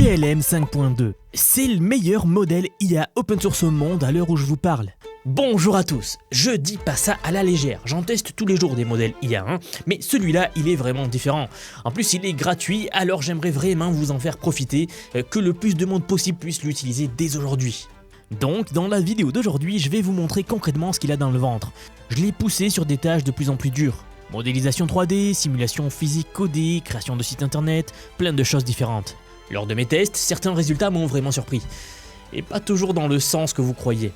GLM 5.2, c'est le meilleur modèle IA open source au monde à l'heure où je vous parle. Bonjour à tous, je dis pas ça à la légère, j'en teste tous les jours des modèles IA, mais celui-là il est vraiment différent. En plus il est gratuit, alors j'aimerais vraiment vous en faire profiter, que le plus de monde possible puisse l'utiliser dès aujourd'hui. Donc dans la vidéo d'aujourd'hui, je vais vous montrer concrètement ce qu'il a dans le ventre. Je l'ai poussé sur des tâches de plus en plus dures. Modélisation 3D, simulation physique codée, création de sites internet, plein de choses différentes. Lors de mes tests, certains résultats m'ont vraiment surpris. Et pas toujours dans le sens que vous croyez.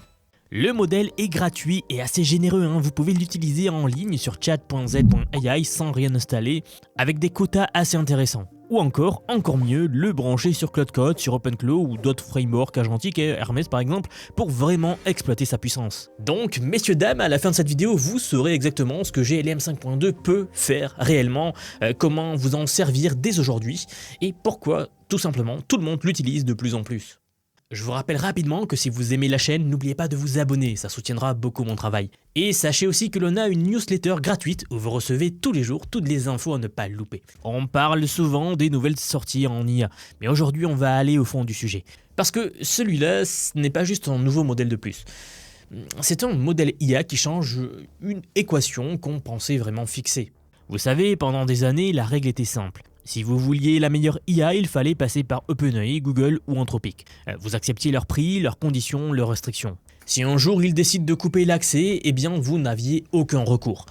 Le modèle est gratuit et assez généreux, vous pouvez l'utiliser en ligne sur chat.z.ai sans rien installer, avec des quotas assez intéressants. Ou encore mieux, le brancher sur Claude Code, sur OpenClaw ou d'autres frameworks agentiques, Hermès par exemple, pour vraiment exploiter sa puissance. Donc, messieurs dames, à la fin de cette vidéo, vous saurez exactement ce que GLM 5.2 peut faire réellement, comment vous en servir dès aujourd'hui, et pourquoi, tout simplement, tout le monde l'utilise de plus en plus. Je vous rappelle rapidement que si vous aimez la chaîne, n'oubliez pas de vous abonner, ça soutiendra beaucoup mon travail. Et sachez aussi que l'on a une newsletter gratuite où vous recevez tous les jours toutes les infos à ne pas louper. On parle souvent des nouvelles sorties en IA, mais aujourd'hui on va aller au fond du sujet. Parce que celui-là, ce n'est pas juste un nouveau modèle de plus. C'est un modèle IA qui change une équation qu'on pensait vraiment fixée. Vous savez, pendant des années, la règle était simple. Si vous vouliez la meilleure IA, il fallait passer par OpenAI, Google ou Anthropic. Vous acceptiez leurs prix, leurs conditions, leurs restrictions. Si un jour ils décident de couper l'accès, eh bien vous n'aviez aucun recours.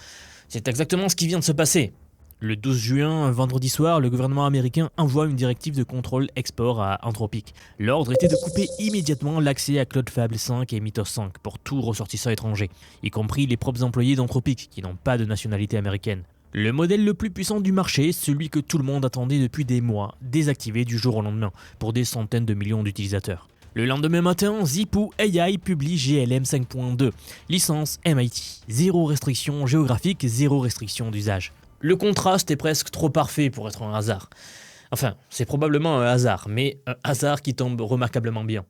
C'est exactement ce qui vient de se passer. Le 12 juin, un vendredi soir, le gouvernement américain envoie une directive de contrôle export à Anthropic. L'ordre était de couper immédiatement l'accès à Claude Fable 5 et Mythos 5 pour tout ressortissant étranger, y compris les propres employés d'Anthropic qui n'ont pas de nationalité américaine. Le modèle le plus puissant du marché, celui que tout le monde attendait depuis des mois, désactivé du jour au lendemain, pour des centaines de millions d'utilisateurs. Le lendemain matin, Zipoo AI publie GLM 5.2, licence MIT, zéro restriction géographique, zéro restriction d'usage. Le contraste est presque trop parfait pour être un hasard. Enfin, c'est probablement un hasard, mais un hasard qui tombe remarquablement bien.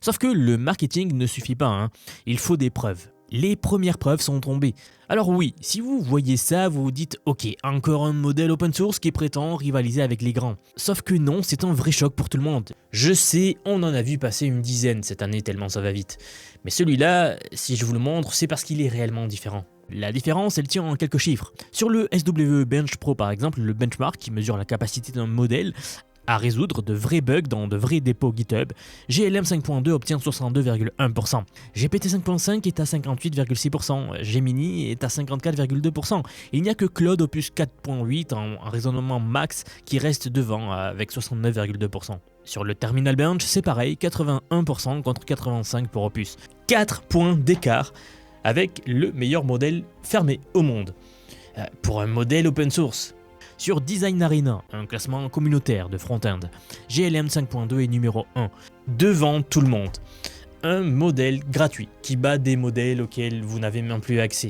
Sauf que le marketing ne suffit pas, il faut des preuves. Les premières preuves sont tombées. Alors oui, si vous voyez ça, vous vous dites « Ok, encore un modèle open source qui prétend rivaliser avec les grands ». Sauf que non, c'est un vrai choc pour tout le monde. Je sais, on en a vu passer une dizaine cette année tellement ça va vite. Mais celui-là, si je vous le montre, c'est parce qu'il est réellement différent. La différence, elle tient en quelques chiffres. Sur le SW Bench Pro par exemple, le benchmark qui mesure la capacité d'un modèle à résoudre de vrais bugs dans de vrais dépôts GitHub, GLM 5.2 obtient 62,1%. GPT 5.5 est à 58,6%, Gemini est à 54,2%. Il n'y a que Claude Opus 4.8 en raisonnement max qui reste devant avec 69,2%. Sur le Terminal Bench, c'est pareil, 81% contre 85% pour Opus. 4 points d'écart avec le meilleur modèle fermé au monde. Pour un modèle open source. Sur Design Arena, un classement communautaire de front-end, GLM 5.2 est numéro 1, devant tout le monde. Un modèle gratuit qui bat des modèles auxquels vous n'avez même plus accès.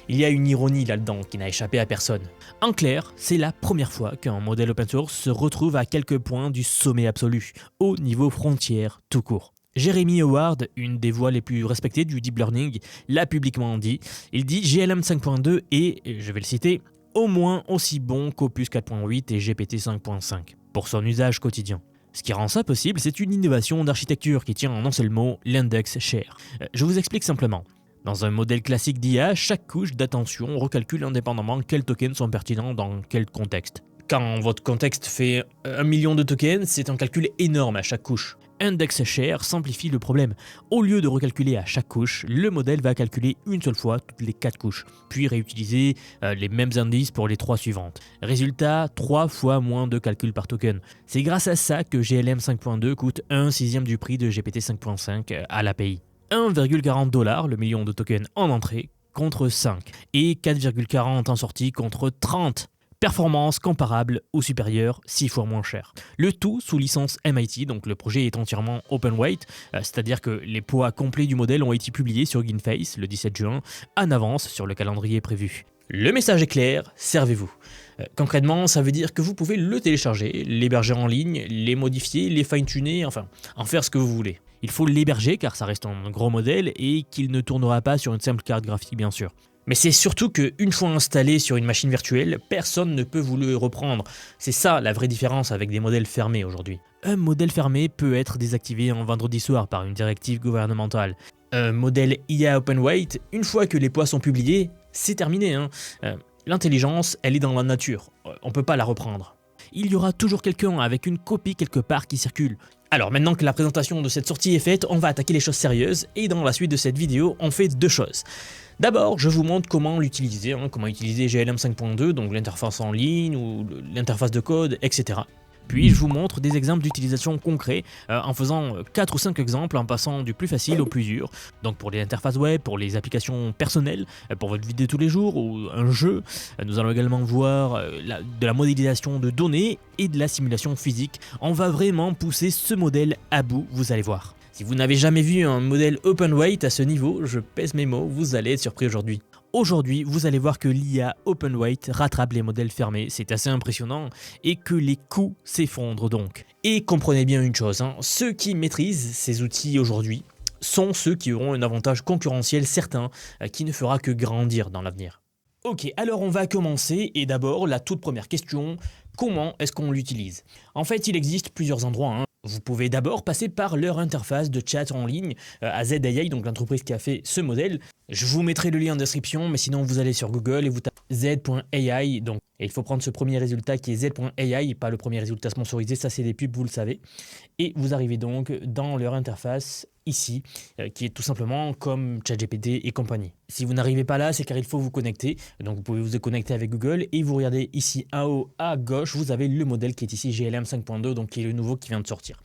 Il y a une ironie là-dedans qui n'a échappé à personne. En clair, c'est la première fois qu'un modèle open source se retrouve à quelques points du sommet absolu, au niveau frontière tout court. Jeremy Howard, une des voix les plus respectées du deep learning, l'a publiquement dit. Il dit GLM 5.2 est, je vais le citer, au moins aussi bon qu'Opus 4.8 et GPT 5.5 pour son usage quotidien. Ce qui rend ça possible, c'est une innovation d'architecture qui tient en un seul mot, l'index share. Je vous explique simplement. Dans un modèle classique d'IA, chaque couche d'attention recalcule indépendamment quels tokens sont pertinents dans quel contexte. Quand votre contexte fait 1 million de tokens, c'est un calcul énorme à chaque couche. Index Share simplifie le problème. Au lieu de recalculer à chaque couche, le modèle va calculer une seule fois toutes les 4 couches, puis réutiliser les mêmes indices pour les 3 suivantes. Résultat, 3 fois moins de calculs par token. C'est grâce à ça que GLM 5.2 coûte 1/6 du prix de GPT 5.5 à l'API. 1,40$ le million de tokens en entrée contre 5 et 4,40 en sortie contre 30. Performance comparable ou supérieure, 6 fois moins cher. Le tout sous licence MIT, donc le projet est entièrement open weight, c'est-à-dire que les poids complets du modèle ont été publiés sur GameFace le 17 juin, en avance sur le calendrier prévu. Le message est clair, servez-vous. Concrètement, ça veut dire que vous pouvez le télécharger, l'héberger en ligne, les modifier, les fine-tuner, enfin, en faire ce que vous voulez. Il faut l'héberger car ça reste un gros modèle et qu'il ne tournera pas sur une simple carte graphique bien sûr. Mais c'est surtout qu'une fois installé sur une machine virtuelle, personne ne peut vous le reprendre. C'est ça la vraie différence avec des modèles fermés aujourd'hui. Un modèle fermé peut être désactivé un vendredi soir par une directive gouvernementale. Un modèle IA Openweight, une fois que les poids sont publiés, c'est terminé. L'intelligence, elle est dans la nature, on peut pas la reprendre. Il y aura toujours quelqu'un avec une copie quelque part qui circule. Alors maintenant que la présentation de cette sortie est faite, on va attaquer les choses sérieuses et dans la suite de cette vidéo, on fait deux choses. D'abord, je vous montre comment l'utiliser, comment utiliser GLM 5.2, donc l'interface en ligne ou l'interface de code, etc. Puis je vous montre des exemples d'utilisation concrets en faisant 4 ou 5 exemples en passant du plus facile au plus dur. Donc pour les interfaces web, pour les applications personnelles, pour votre vie de tous les jours ou un jeu. Nous allons également voir de la modélisation de données et de la simulation physique. On va vraiment pousser ce modèle à bout, vous allez voir. Si vous n'avez jamais vu un modèle Openweight à ce niveau, je pèse mes mots, vous allez être surpris aujourd'hui. Aujourd'hui, vous allez voir que l'IA Openweight rattrape les modèles fermés, c'est assez impressionnant, et que les coûts s'effondrent donc. Et comprenez bien une chose, ceux qui maîtrisent ces outils aujourd'hui sont ceux qui auront un avantage concurrentiel certain qui ne fera que grandir dans l'avenir. Ok, alors on va commencer, et d'abord la toute première question, comment est-ce qu'on l'utilise? En fait, il existe plusieurs endroits. Vous pouvez d'abord passer par leur interface de chat en ligne à ZAI, donc l'entreprise qui a fait ce modèle. Je vous mettrai le lien en description, mais sinon vous allez sur Google et vous tapez Z.ai. Donc, et il faut prendre ce premier résultat qui est Z.ai, pas le premier résultat sponsorisé, ça c'est des pubs, vous le savez. Et vous arrivez donc dans leur interface ici, qui est tout simplement comme ChatGPT et compagnie. Si vous n'arrivez pas là, c'est car il faut vous connecter. Donc vous pouvez vous connecter avec Google et vous regardez ici en haut à gauche, vous avez le modèle qui est ici GLM 5.2, donc qui est le nouveau qui vient de sortir,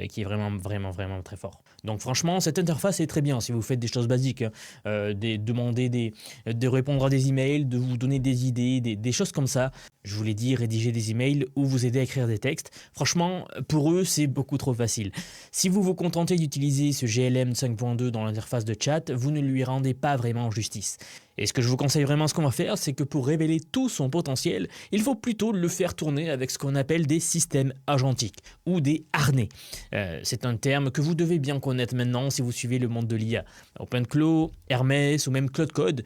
qui est vraiment très fort. Donc franchement, cette interface est très bien si vous faites des choses basiques, de répondre à des emails, de vous donner des idées, des choses comme ça. Je vous l'ai dit, rédiger des emails ou vous aider à écrire des textes. Franchement, pour eux, c'est beaucoup trop facile. Si vous vous contentez d'utiliser ce GLM 5.2 dans l'interface de chat, vous ne lui rendez pas vraiment justice. Et ce que je vous conseille vraiment, ce qu'on va faire, c'est que pour révéler tout son potentiel, il faut plutôt le faire tourner avec ce qu'on appelle des systèmes agentiques ou des harnais. C'est un terme que vous devez bien connaître maintenant si vous suivez le monde de l'IA. OpenClaw, Hermès ou même Claude Code,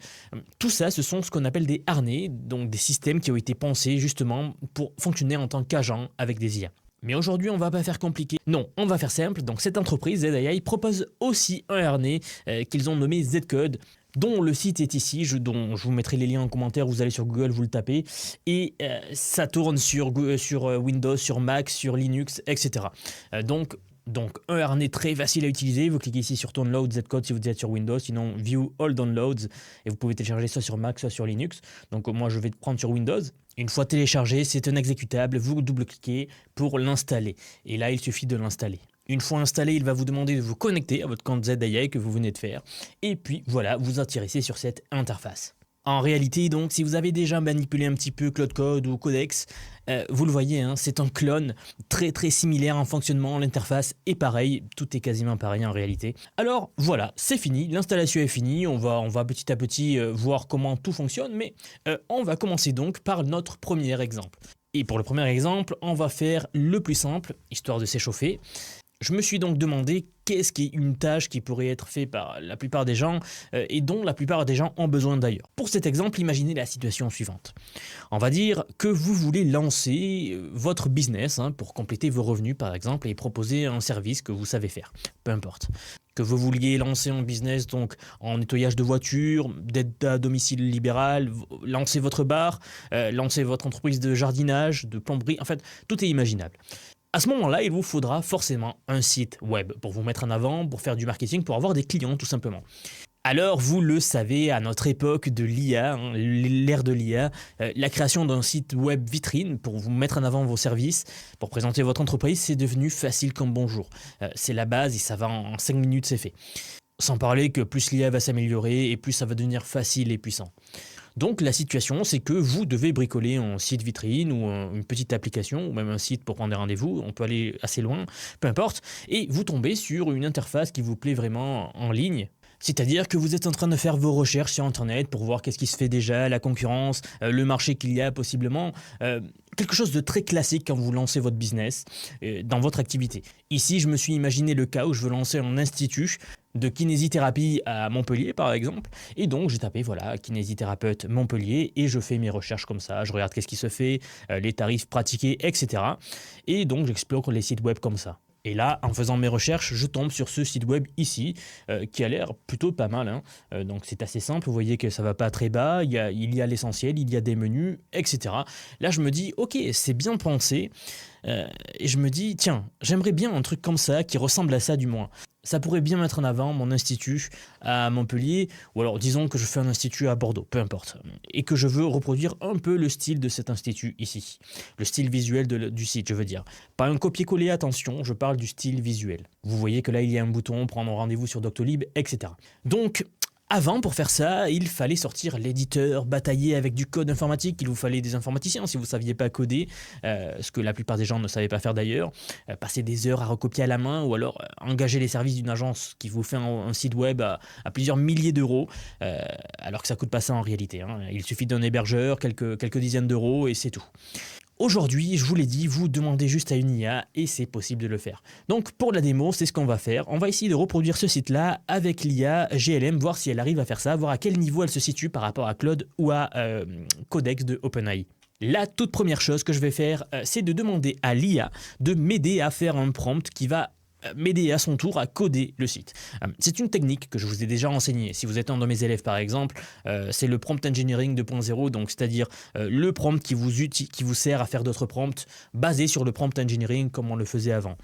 tout ça, ce sont ce qu'on appelle des harnais, donc des systèmes qui ont été pensés justement pour fonctionner en tant qu'agent avec des IA. Mais aujourd'hui, on va pas faire compliqué. Non, on va faire simple. Donc cette entreprise, ZAI, propose aussi un harnais qu'ils ont nommé Zcode, dont le site est ici, dont je vous mettrai les liens en commentaire, vous allez sur Google, vous le tapez, et ça tourne sur Windows, sur Mac, sur Linux, etc. Donc un harnais très facile à utiliser, vous cliquez ici sur Download Zcode si vous êtes sur Windows, sinon View All Downloads, et vous pouvez télécharger soit sur Mac, soit sur Linux. Donc moi je vais prendre sur Windows. Une fois téléchargé, c'est un exécutable, vous double-cliquez pour l'installer, et là il suffit de l'installer. Une fois installé, il va vous demander de vous connecter à votre compte ZAI que vous venez de faire. Et puis voilà, vous atterrissez sur cette interface. En réalité, donc, si vous avez déjà manipulé un petit peu Claude Code ou Codex, vous le voyez, c'est un clone très similaire en fonctionnement. L'interface est pareille, tout est quasiment pareil en réalité. Alors voilà, c'est fini, l'installation est finie. On va petit à petit voir comment tout fonctionne, mais on va commencer donc par notre premier exemple. Et pour le premier exemple, on va faire le plus simple, histoire de s'échauffer. Je me suis donc demandé qu'est-ce qui est une tâche qui pourrait être faite par la plupart des gens et dont la plupart des gens ont besoin d'ailleurs. Pour cet exemple, imaginez la situation suivante. On va dire que vous voulez lancer votre business pour compléter vos revenus par exemple et proposer un service que vous savez faire, peu importe. Que vous vouliez lancer un business donc en nettoyage de voitures, d'aide à domicile libéral, lancer votre bar, lancer votre entreprise de jardinage, de plomberie, en fait tout est imaginable. À ce moment-là, il vous faudra forcément un site web pour vous mettre en avant, pour faire du marketing, pour avoir des clients tout simplement. Alors, vous le savez, à notre époque de l'IA, l'ère de l'IA, la création d'un site web vitrine pour vous mettre en avant vos services, pour présenter votre entreprise, c'est devenu facile comme bonjour. C'est la base et ça va en 5 minutes, c'est fait. Sans parler que plus l'IA va s'améliorer et plus ça va devenir facile et puissant. Donc la situation, c'est que vous devez bricoler un site vitrine ou une petite application ou même un site pour prendre des rendez-vous, on peut aller assez loin, peu importe, et vous tombez sur une interface qui vous plaît vraiment en ligne. C'est-à-dire que vous êtes en train de faire vos recherches sur Internet pour voir qu'est-ce qui se fait déjà, la concurrence, le marché qu'il y a possiblement, quelque chose de très classique quand vous lancez votre business dans votre activité. Ici, je me suis imaginé le cas où je veux lancer un institut, de kinésithérapie à Montpellier par exemple, et donc j'ai tapé voilà kinésithérapeute Montpellier et je fais mes recherches comme ça, je regarde qu'est-ce qui se fait, les tarifs pratiqués, etc. Et donc j'explore les sites web comme ça. Et là, en faisant mes recherches, je tombe sur ce site web ici, qui a l'air plutôt pas mal, hein. Donc c'est assez simple, vous voyez que ça va pas très bas, il y a l'essentiel, il y a des menus, etc. Là, je me dis, ok, c'est bien pensé, et je me dis, tiens, j'aimerais bien un truc comme ça, qui ressemble à ça du moins. Ça pourrait bien mettre en avant mon institut à Montpellier, ou alors disons que je fais un institut à Bordeaux, peu importe, et que je veux reproduire un peu le style de cet institut ici. Le style visuel du site, je veux dire. Pas un copier-coller, attention, je parle du style visuel. Vous voyez que là, il y a un bouton, prendre rendez-vous sur Doctolib, etc. Donc, avant, pour faire ça, il fallait sortir l'éditeur, batailler avec du code informatique, il vous fallait des informaticiens si vous ne saviez pas coder, ce que la plupart des gens ne savaient pas faire d'ailleurs, passer des heures à recopier à la main ou alors engager les services d'une agence qui vous fait un site web à plusieurs milliers d'euros, alors que ça ne coûte pas ça en réalité, hein. Il suffit d'un hébergeur, quelques dizaines d'euros et c'est tout. Aujourd'hui, je vous l'ai dit, vous demandez juste à une IA et c'est possible de le faire. Donc pour la démo, c'est ce qu'on va faire. On va essayer de reproduire ce site-là avec l'IA GLM, voir si elle arrive à faire ça, voir à quel niveau elle se situe par rapport à Claude ou à Codex de OpenAI. La toute première chose que je vais faire, c'est de demander à l'IA de m'aider à faire un prompt qui va m'aider à son tour à coder le site. C'est une technique que je vous ai déjà enseignée. Si vous êtes un de mes élèves par exemple, c'est le prompt engineering 2.0, donc c'est-à-dire le prompt qui vous sert à faire d'autres prompts basés sur le prompt engineering comme on le faisait avant.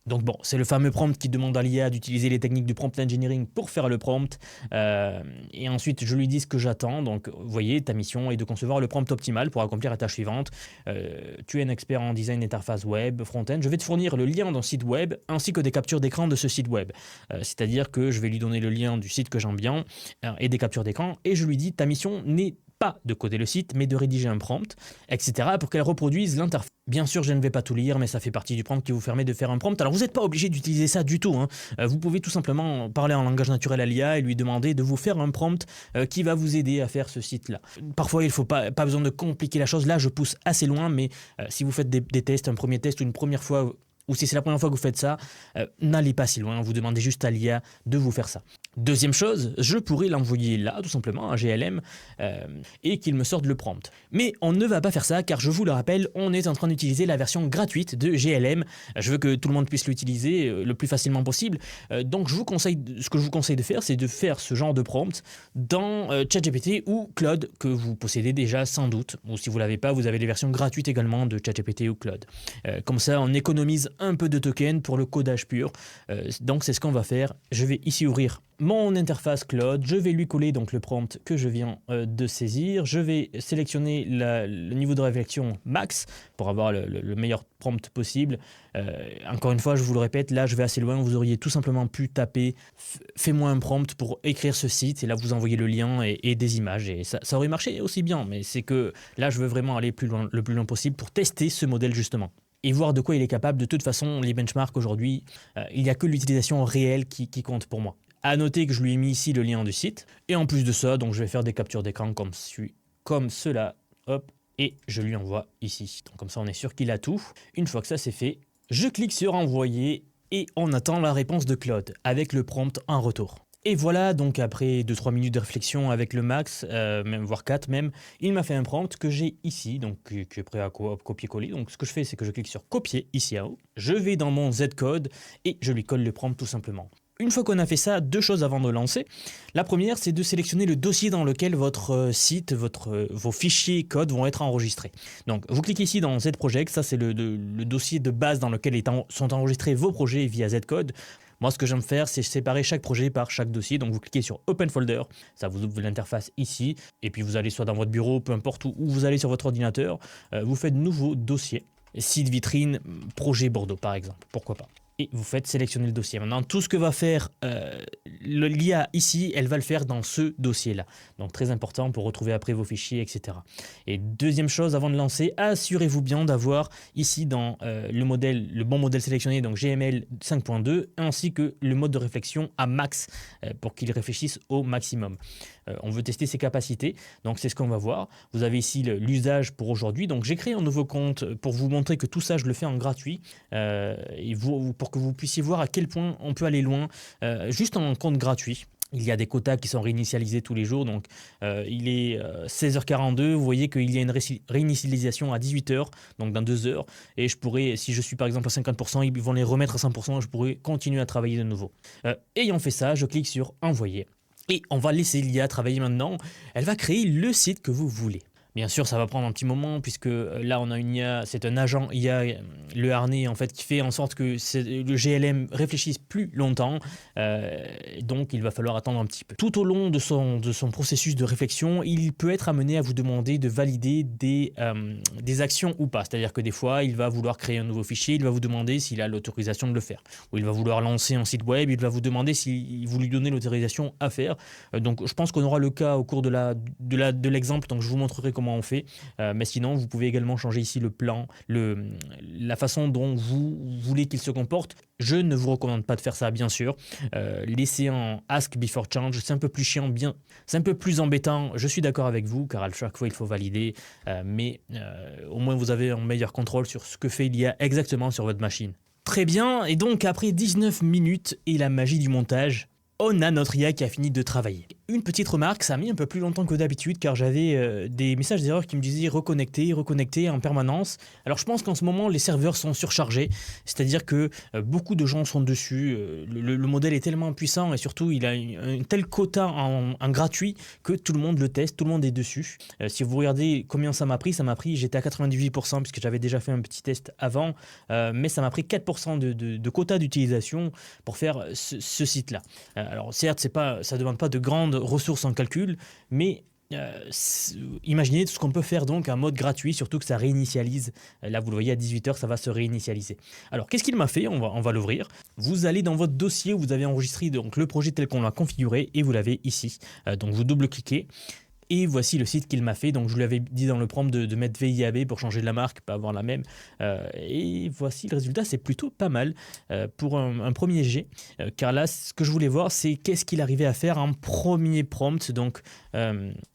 Donc bon, c'est le fameux prompt qui demande à l'IA d'utiliser les techniques du prompt engineering pour faire le prompt. Et ensuite, je lui dis ce que j'attends. Donc, vous voyez, ta mission est de concevoir le prompt optimal pour accomplir la tâche suivante. Tu es un expert en design d'interface web, front-end. Je vais te fournir le lien d'un site web ainsi que des captures d'écran de ce site web. C'est-à-dire que je vais lui donner le lien du site que j'aime bien et des captures d'écran. Et je lui dis, ta mission n'est pas de coder le site, mais de rédiger un prompt, etc. pour qu'elle reproduise l'interface. Bien sûr, je ne vais pas tout lire, mais ça fait partie du prompt qui vous permet de faire un prompt. Alors, vous n'êtes pas obligé d'utiliser ça du tout, hein. Vous pouvez tout simplement parler en langage naturel à l'IA et lui demander de vous faire un prompt qui va vous aider à faire ce site-là. Parfois, il ne faut pas besoin de compliquer la chose. Là, je pousse assez loin, mais si vous faites des tests, un premier test ou une première fois, ou si c'est la première fois que vous faites ça, n'allez pas si loin, vous demandez juste à l'IA de vous faire ça. Deuxième chose, je pourrais l'envoyer là, tout simplement, à GLM, et qu'il me sorte le prompt. Mais on ne va pas faire ça, car je vous le rappelle, on est en train d'utiliser la version gratuite de GLM. Je veux que tout le monde puisse l'utiliser le plus facilement possible. Donc ce que je vous conseille de faire, c'est de faire ce genre de prompt dans ChatGPT ou Claude, que vous possédez déjà sans doute. Ou si vous ne l'avez pas, vous avez les versions gratuites également de ChatGPT ou Claude. Comme ça, on économise un peu de tokens pour le codage pur. Donc c'est ce qu'on va faire. Je vais ici ouvrir mon interface Claude, je vais lui coller donc le prompt que je viens de saisir, je vais sélectionner le niveau de réflexion max pour avoir le meilleur prompt possible. Encore une fois, je vous le répète, là je vais assez loin, vous auriez tout simplement pu taper « fais-moi un prompt pour écrire ce site » et là vous envoyez le lien et des images et ça aurait marché aussi bien, mais c'est que là je veux vraiment aller le plus loin possible pour tester ce modèle justement. Et voir de quoi il est capable. De toute façon, les benchmarks aujourd'hui, il n'y a que l'utilisation réelle qui compte pour moi. À noter que je lui ai mis ici le lien du site. Et en plus de ça, donc je vais faire des captures d'écran comme cela. Hop, et je lui envoie ici. Donc comme ça, on est sûr qu'il a tout. Une fois que ça c'est fait, je clique sur envoyer et on attend la réponse de Claude avec le prompt en retour. Et voilà, donc après 2-3 minutes de réflexion avec le max, même, voire 4 même, il m'a fait un prompt que j'ai ici, donc qui est prêt à copier-coller. Donc ce que je fais, c'est que je clique sur copier ici en haut, je vais dans mon Z-code et je lui colle le prompt tout simplement. Une fois qu'on a fait ça, deux choses avant de lancer. La première, c'est de sélectionner le dossier dans lequel votre site, vos fichiers code vont être enregistrés. Donc, vous cliquez ici dans Z-Project, ça c'est le dossier de base dans lequel sont enregistrés vos projets via Z-Code. Moi, ce que j'aime faire, c'est séparer chaque projet par chaque dossier. Donc, vous cliquez sur Open Folder, ça vous ouvre l'interface ici. Et puis, vous allez soit dans votre bureau, peu importe où vous allez sur votre ordinateur, vous faites nouveau dossier, site vitrine, projet Bordeaux par exemple, pourquoi pas. Et vous faites sélectionner le dossier. Maintenant, tout ce que va faire l'IA ici, elle va le faire dans ce dossier-là. Donc, très important pour retrouver après vos fichiers, etc. Et deuxième chose, avant de lancer, assurez-vous bien d'avoir ici dans le bon modèle sélectionné, donc GML 5.2, ainsi que le mode de réflexion à max pour qu'il réfléchisse au maximum. On veut tester ses capacités, donc c'est ce qu'on va voir. Vous avez ici l'usage pour aujourd'hui. Donc j'ai créé un nouveau compte pour vous montrer que tout ça, je le fais en gratuit, et pour que vous puissiez voir à quel point on peut aller loin, juste en compte gratuit. Il y a des quotas qui sont réinitialisés tous les jours, donc il est 16h42, vous voyez qu'il y a une réinitialisation à 18h, donc dans 2 heures, et je pourrais, si je suis par exemple à 50%, ils vont les remettre à 100%, je pourrais continuer à travailler de nouveau. Ayant fait ça, je clique sur envoyer, et on va laisser l'IA travailler maintenant, elle va créer le site que vous voulez. Bien sûr, ça va prendre un petit moment puisque là, on a une IA, c'est un agent IA, le harnais en fait, qui fait en sorte que le GLM réfléchisse plus longtemps. Donc, il va falloir attendre un petit peu. Tout au long de son processus de réflexion, il peut être amené à vous demander de valider des actions ou pas. C'est-à-dire que des fois, il va vouloir créer un nouveau fichier, il va vous demander s'il a l'autorisation de le faire. Ou il va vouloir lancer un site web, il va vous demander si vous lui donnez l'autorisation à faire. Donc, je pense qu'on aura le cas au cours de l'exemple. Donc, je vous montrerai comment on fait, mais sinon vous pouvez également changer ici le plan, la façon dont vous voulez qu'il se comporte. Je ne vous recommande pas de faire ça, bien sûr. Laissez en ask before change, c'est un peu plus chiant, c'est un peu plus embêtant, je suis d'accord avec vous, car à chaque fois il faut valider, mais au moins vous avez un meilleur contrôle sur ce que fait l'IA exactement sur votre machine. Très bien, et donc après 19 minutes et la magie du montage, on a notre IA qui a fini de travailler. Une petite remarque, ça a mis un peu plus longtemps que d'habitude car j'avais des messages d'erreur qui me disaient reconnecter en permanence. Alors je pense qu'en ce moment les serveurs sont surchargés, c'est-à-dire que beaucoup de gens sont dessus, le modèle est tellement puissant et surtout il a un tel quota en gratuit que tout le monde le teste, tout le monde est dessus. Si vous regardez combien ça m'a pris, j'étais à 98% puisque j'avais déjà fait un petit test avant, mais ça m'a pris 4% de quota d'utilisation pour faire ce site-là. Alors certes, ça ne demande pas de grandes ressources en calcul, mais imaginez tout ce qu'on peut faire donc en mode gratuit, surtout que ça réinitialise. Là, vous le voyez, à 18h, ça va se réinitialiser. Alors, qu'est-ce qu'il m'a fait? On va l'ouvrir. Vous allez dans votre dossier où vous avez enregistré donc, le projet tel qu'on l'a configuré et vous l'avez ici. Donc, vous double-cliquez. Et voici le site qu'il m'a fait. Donc, je lui avais dit dans le prompt de mettre VIAB pour changer de la marque, pas avoir la même. Et voici le résultat. C'est plutôt pas mal pour un premier jet. Car là, ce que je voulais voir, c'est qu'est-ce qu'il arrivait à faire en premier prompt. Donc,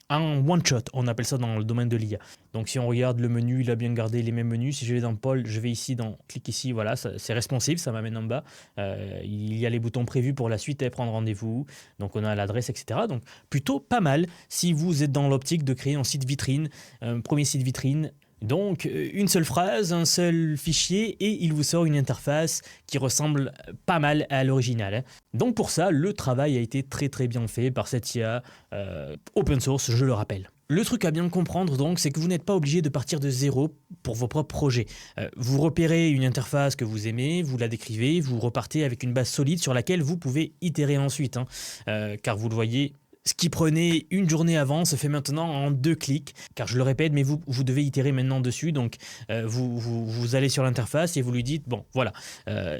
en one shot, on appelle ça dans le domaine de l'IA. Donc, si on regarde le menu, il a bien gardé les mêmes menus. Si je vais dans Paul, je vais ici, clique ici, voilà, c'est responsive, ça m'amène en bas. Il y a les boutons prévus pour la suite et prendre rendez-vous. Donc, on a l'adresse, etc. Donc, plutôt pas mal si vous êtes dans l'optique de créer un site vitrine, un premier site vitrine. Donc, une seule phrase, un seul fichier et il vous sort une interface qui ressemble pas mal à l'original. Donc pour ça, le travail a été très très bien fait par cette IA open source, je le rappelle. Le truc à bien comprendre donc, c'est que vous n'êtes pas obligé de partir de zéro pour vos propres projets. Vous repérez une interface que vous aimez, vous la décrivez, vous repartez avec une base solide sur laquelle vous pouvez itérer ensuite. Car vous le voyez, ce qui prenait une journée avant se fait maintenant en 2 clics, car je le répète, mais vous devez itérer maintenant dessus, donc vous allez sur l'interface et vous lui dites, bon voilà,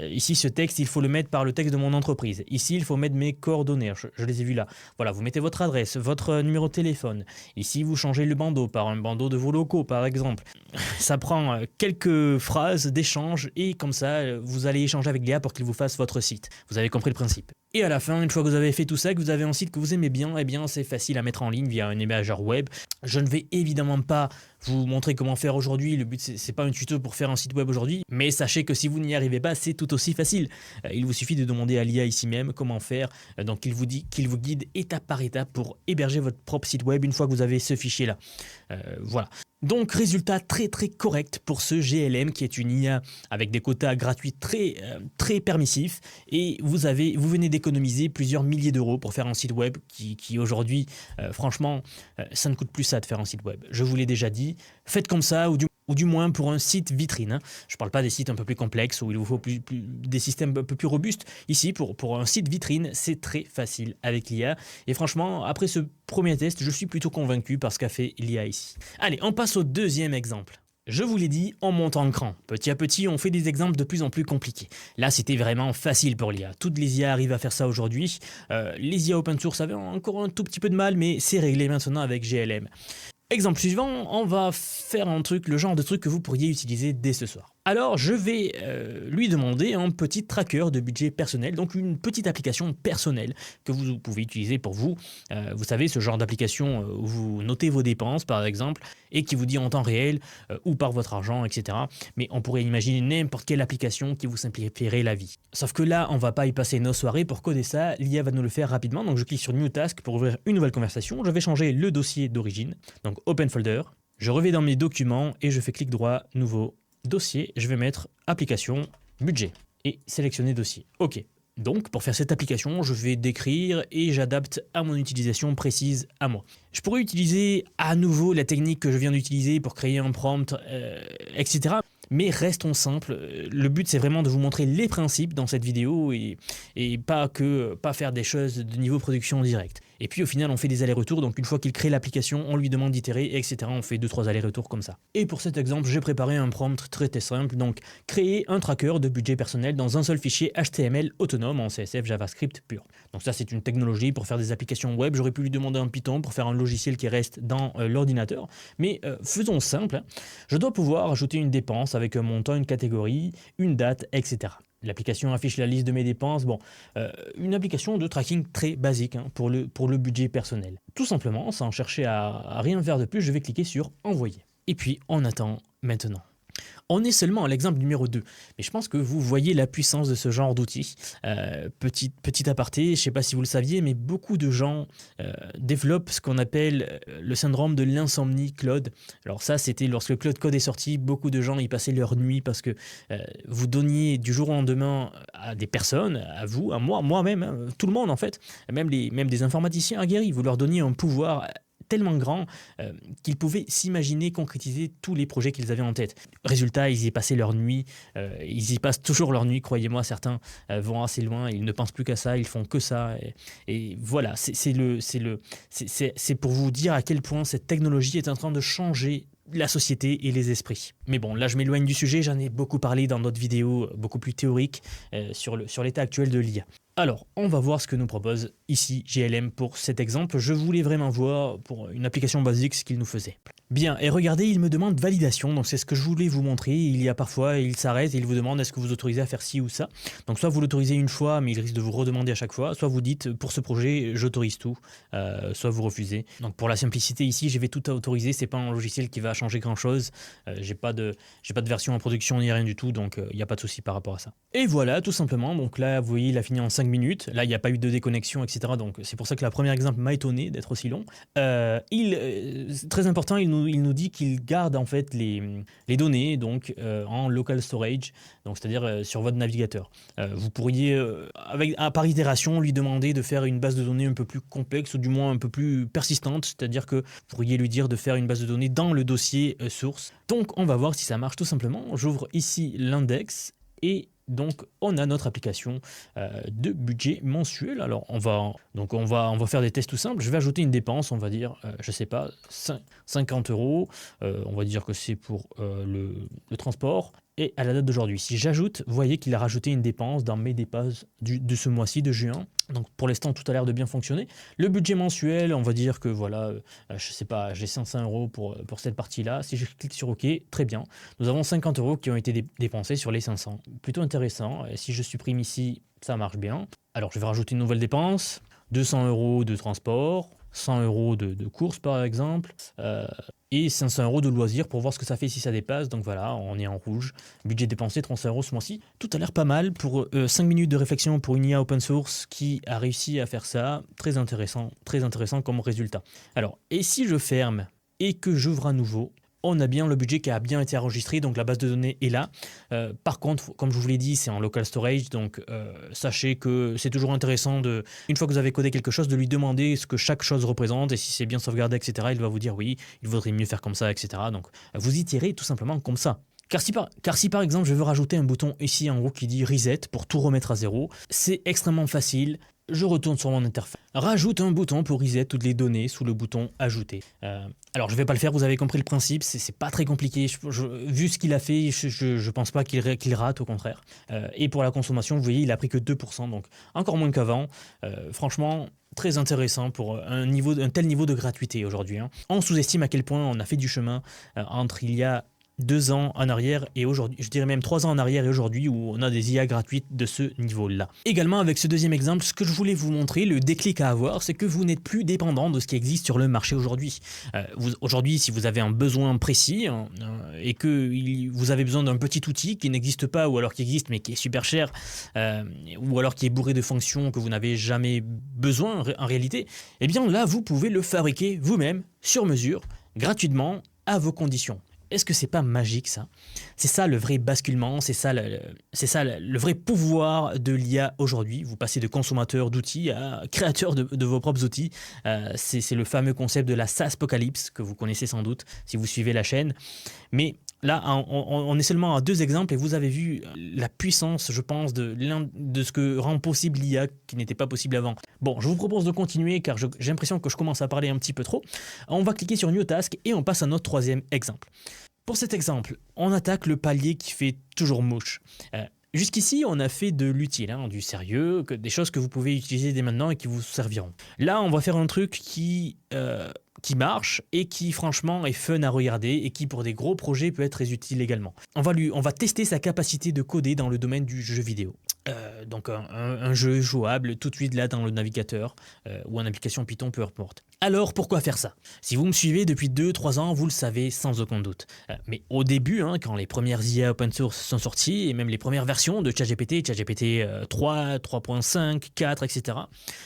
ici ce texte, il faut le mettre par le texte de mon entreprise, ici il faut mettre mes coordonnées, je les ai vues là, voilà, vous mettez votre adresse, votre numéro de téléphone, ici vous changez le bandeau par un bandeau de vos locaux par exemple. Ça prend quelques phrases d'échange et comme ça, vous allez échanger avec l'IA pour qu'il vous fasse votre site. Vous avez compris le principe. Et à la fin, une fois que vous avez fait tout ça, que vous avez un site que vous aimez bien, eh bien c'est facile à mettre en ligne via un hébergeur web. Je ne vais évidemment pas vous montrer comment faire aujourd'hui, le but c'est pas un tuto pour faire un site web aujourd'hui, mais sachez que si vous n'y arrivez pas, c'est tout aussi facile. Il vous suffit de demander à l'IA ici même comment faire, donc il vous guide étape par étape pour héberger votre propre site web une fois que vous avez ce fichier là. Voilà. Donc résultat très très correct pour ce GLM qui est une IA avec des quotas gratuits très permissifs et vous venez d'économiser plusieurs milliers d'euros pour faire un site web qui aujourd'hui franchement ça ne coûte plus ça de faire un site web. Je vous l'ai déjà dit, faites comme ça ou du moins pour un site vitrine. Je ne parle pas des sites un peu plus complexes où il vous faut des systèmes un peu plus robustes. Ici, pour un site vitrine, c'est très facile avec l'IA. Et franchement, après ce premier test, je suis plutôt convaincu par ce qu'a fait l'IA ici. Allez, on passe au deuxième exemple. Je vous l'ai dit, on monte en cran. Petit à petit, on fait des exemples de plus en plus compliqués. Là, c'était vraiment facile pour l'IA. Toutes les IA arrivent à faire ça aujourd'hui. Les IA open source avaient encore un tout petit peu de mal, mais c'est réglé maintenant avec GLM. Exemple suivant, on va faire le genre de truc que vous pourriez utiliser dès ce soir. Alors je vais lui demander un petit tracker de budget personnel, donc une petite application personnelle que vous pouvez utiliser pour vous. Vous savez, ce genre d'application où vous notez vos dépenses par exemple et qui vous dit en temps réel où part votre argent, etc. Mais on pourrait imaginer n'importe quelle application qui vous simplifierait la vie. Sauf que là, on va pas y passer nos soirées pour coder ça, l'IA va nous le faire rapidement. Donc je clique sur New Task pour ouvrir une nouvelle conversation. Je vais changer le dossier d'origine, donc Open Folder. Je reviens dans mes documents et je fais clic droit, nouveau dossier. Je vais mettre application, budget et sélectionner dossier. OK. Donc, pour faire cette application, je vais décrire et j'adapte à mon utilisation précise à moi. Je pourrais utiliser à nouveau la technique que je viens d'utiliser pour créer un prompt, etc. Mais restons simples, le but c'est vraiment de vous montrer les principes dans cette vidéo et pas faire des choses de niveau production direct. Et puis au final on fait des allers-retours, donc une fois qu'il crée l'application, on lui demande d'itérer, etc. On fait 2-3 allers-retours comme ça. Et pour cet exemple, j'ai préparé un prompt très simple, donc créer un tracker de budget personnel dans un seul fichier HTML autonome en CSS JavaScript pur. Donc ça c'est une technologie pour faire des applications web, j'aurais pu lui demander un Python pour faire un logiciel qui reste dans l'ordinateur, mais faisons simple, je dois pouvoir ajouter une dépense avec un montant, une catégorie, une date, etc. L'application affiche la liste de mes dépenses. Bon, une application de tracking très basique pour le budget personnel. Tout simplement, sans chercher à rien faire de plus, je vais cliquer sur Envoyer. Et puis, on attend maintenant. On est seulement à l'exemple numéro 2, mais je pense que vous voyez la puissance de ce genre d'outil. Petit aparté, je ne sais pas si vous le saviez, mais beaucoup de gens développent ce qu'on appelle le syndrome de l'insomnie Claude. Alors ça, c'était lorsque Claude Code est sorti, beaucoup de gens y passaient leur nuit parce que vous donniez du jour au lendemain à des personnes, à vous, à moi-même, tout le monde en fait, même des informaticiens aguerris, vous leur donniez un pouvoir tellement grand qu'ils pouvaient s'imaginer concrétiser tous les projets qu'ils avaient en tête. Résultat, ils y passaient leur nuit, ils y passent toujours leur nuit, croyez-moi, certains vont assez loin, ils ne pensent plus qu'à ça, ils font que ça. Et voilà, c'est pour vous dire à quel point cette technologie est en train de changer la société et les esprits. Mais bon, là je m'éloigne du sujet, j'en ai beaucoup parlé dans d'autres vidéos beaucoup plus théoriques sur l'état actuel de l'IA. Alors, on va voir ce que nous propose ici GLM pour cet exemple. Je voulais vraiment voir pour une application basique ce qu'il nous faisait. Bien, et regardez, il me demande validation, donc c'est ce que je voulais vous montrer. Il y a parfois, il s'arrête et il vous demande est-ce que vous autorisez à faire ci ou ça. Donc soit vous l'autorisez une fois, mais il risque de vous redemander à chaque fois, soit vous dites pour ce projet, j'autorise tout, soit vous refusez. Donc pour la simplicité ici, je vais tout autoriser, c'est pas un logiciel qui va changer grand-chose. J'ai pas de version en production ni rien du tout, donc il n'y a pas de souci par rapport à ça. Et voilà, tout simplement, donc là, vous voyez, il a fini en 5 minutes. Là, il n'y a pas eu de déconnexion, etc. Donc c'est pour ça que le premier exemple m'a étonné d'être aussi long. Très important, il nous dit qu'il garde en fait les données donc en local storage, donc c'est-à-dire sur votre navigateur. Vous pourriez par itération lui demander de faire une base de données un peu plus complexe ou du moins un peu plus persistante, c'est-à-dire que vous pourriez lui dire de faire une base de données dans le dossier source. Donc on va voir si ça marche tout simplement. J'ouvre ici l'index et donc on a notre application de budget mensuel. Alors on va faire des tests tout simples. Je vais ajouter une dépense, on va dire, je sais pas, 50 €. On va dire que c'est pour le transport. Et à la date d'aujourd'hui, si j'ajoute, vous voyez qu'il a rajouté une dépense dans mes dépenses de ce mois-ci, de juin. Donc pour l'instant, tout a l'air de bien fonctionner. Le budget mensuel, on va dire que voilà, je sais pas, j'ai 500 € pour cette partie-là. Si je clique sur OK, très bien. Nous avons 50 € qui ont été dépensés sur les 500. Plutôt intéressant. Et si je supprime ici, ça marche bien. Alors je vais rajouter une nouvelle dépense. 200 € de transport, 100 € de courses par exemple, et 500 € de loisirs pour voir ce que ça fait si ça dépasse. Donc voilà, on est en rouge. Budget dépensé 35 € ce mois-ci. Tout a l'air pas mal pour 5 minutes de réflexion pour une IA open source qui a réussi à faire ça. Très intéressant comme résultat. Alors, et si je ferme et que j'ouvre à nouveau, on a bien le budget qui a bien été enregistré, donc la base de données est là. Par contre, comme je vous l'ai dit, c'est en local storage, donc sachez que c'est toujours intéressant, une fois que vous avez codé quelque chose, de lui demander ce que chaque chose représente, et si c'est bien sauvegardé, etc., il va vous dire oui, il vaudrait mieux faire comme ça, etc. Donc vous itérez tout simplement comme ça. Car si par exemple je veux rajouter un bouton ici en haut qui dit reset pour tout remettre à zéro, c'est extrêmement facile. Je retourne sur mon interface, rajoute un bouton pour reset toutes les données sous le bouton ajouter. Alors je vais pas le faire, vous avez compris le principe, c'est pas très compliqué. Vu ce qu'il a fait, je pense pas qu'il rate, au contraire. Et pour la consommation, vous voyez, il a pris que 2%, donc encore moins qu'avant. Franchement, très intéressant pour un tel niveau de gratuité aujourd'hui. On sous-estime à quel point on a fait du chemin entre il y a 2 ans en arrière et aujourd'hui, je dirais même 3 ans en arrière et aujourd'hui, où on a des IA gratuites de ce niveau-là. Également, avec ce deuxième exemple, ce que je voulais vous montrer, le déclic à avoir, c'est que vous n'êtes plus dépendant de ce qui existe sur le marché aujourd'hui. Aujourd'hui, si vous avez un besoin précis et que vous avez besoin d'un petit outil qui n'existe pas, ou alors qui existe mais qui est super cher, ou alors qui est bourré de fonctions que vous n'avez jamais besoin en réalité, eh bien là, vous pouvez le fabriquer vous-même, sur mesure, gratuitement, à vos conditions. Est-ce que c'est pas magique ça? C'est ça le vrai basculement, c'est ça le vrai pouvoir de l'IA aujourd'hui. Vous passez de consommateur d'outils à créateur de vos propres outils. C'est le fameux concept de la SaaSpocalypse que vous connaissez sans doute si vous suivez la chaîne. Mais là, on est seulement à 2 exemples et vous avez vu la puissance, je pense, de ce que rend possible l'IA qui n'était pas possible avant. Bon, je vous propose de continuer car j'ai l'impression que je commence à parler un petit peu trop. On va cliquer sur New Task et on passe à notre 3e exemple. Pour cet exemple, on attaque le palier qui fait toujours mouche. Jusqu'ici, on a fait de l'utile, du sérieux, des choses que vous pouvez utiliser dès maintenant et qui vous serviront. Là, on va faire un truc qui marche et qui franchement est fun à regarder et qui pour des gros projets peut être très utile également. On va tester sa capacité de coder dans le domaine du jeu vidéo. Donc un jeu jouable tout de suite là dans le navigateur ou en application Python, peu importe. Alors pourquoi faire ça? Si vous me suivez depuis 2-3 ans, vous le savez sans aucun doute. Mais au début, quand les premières IA open source sont sorties, et même les premières versions de ChatGPT 3, 3.5, 4, etc.,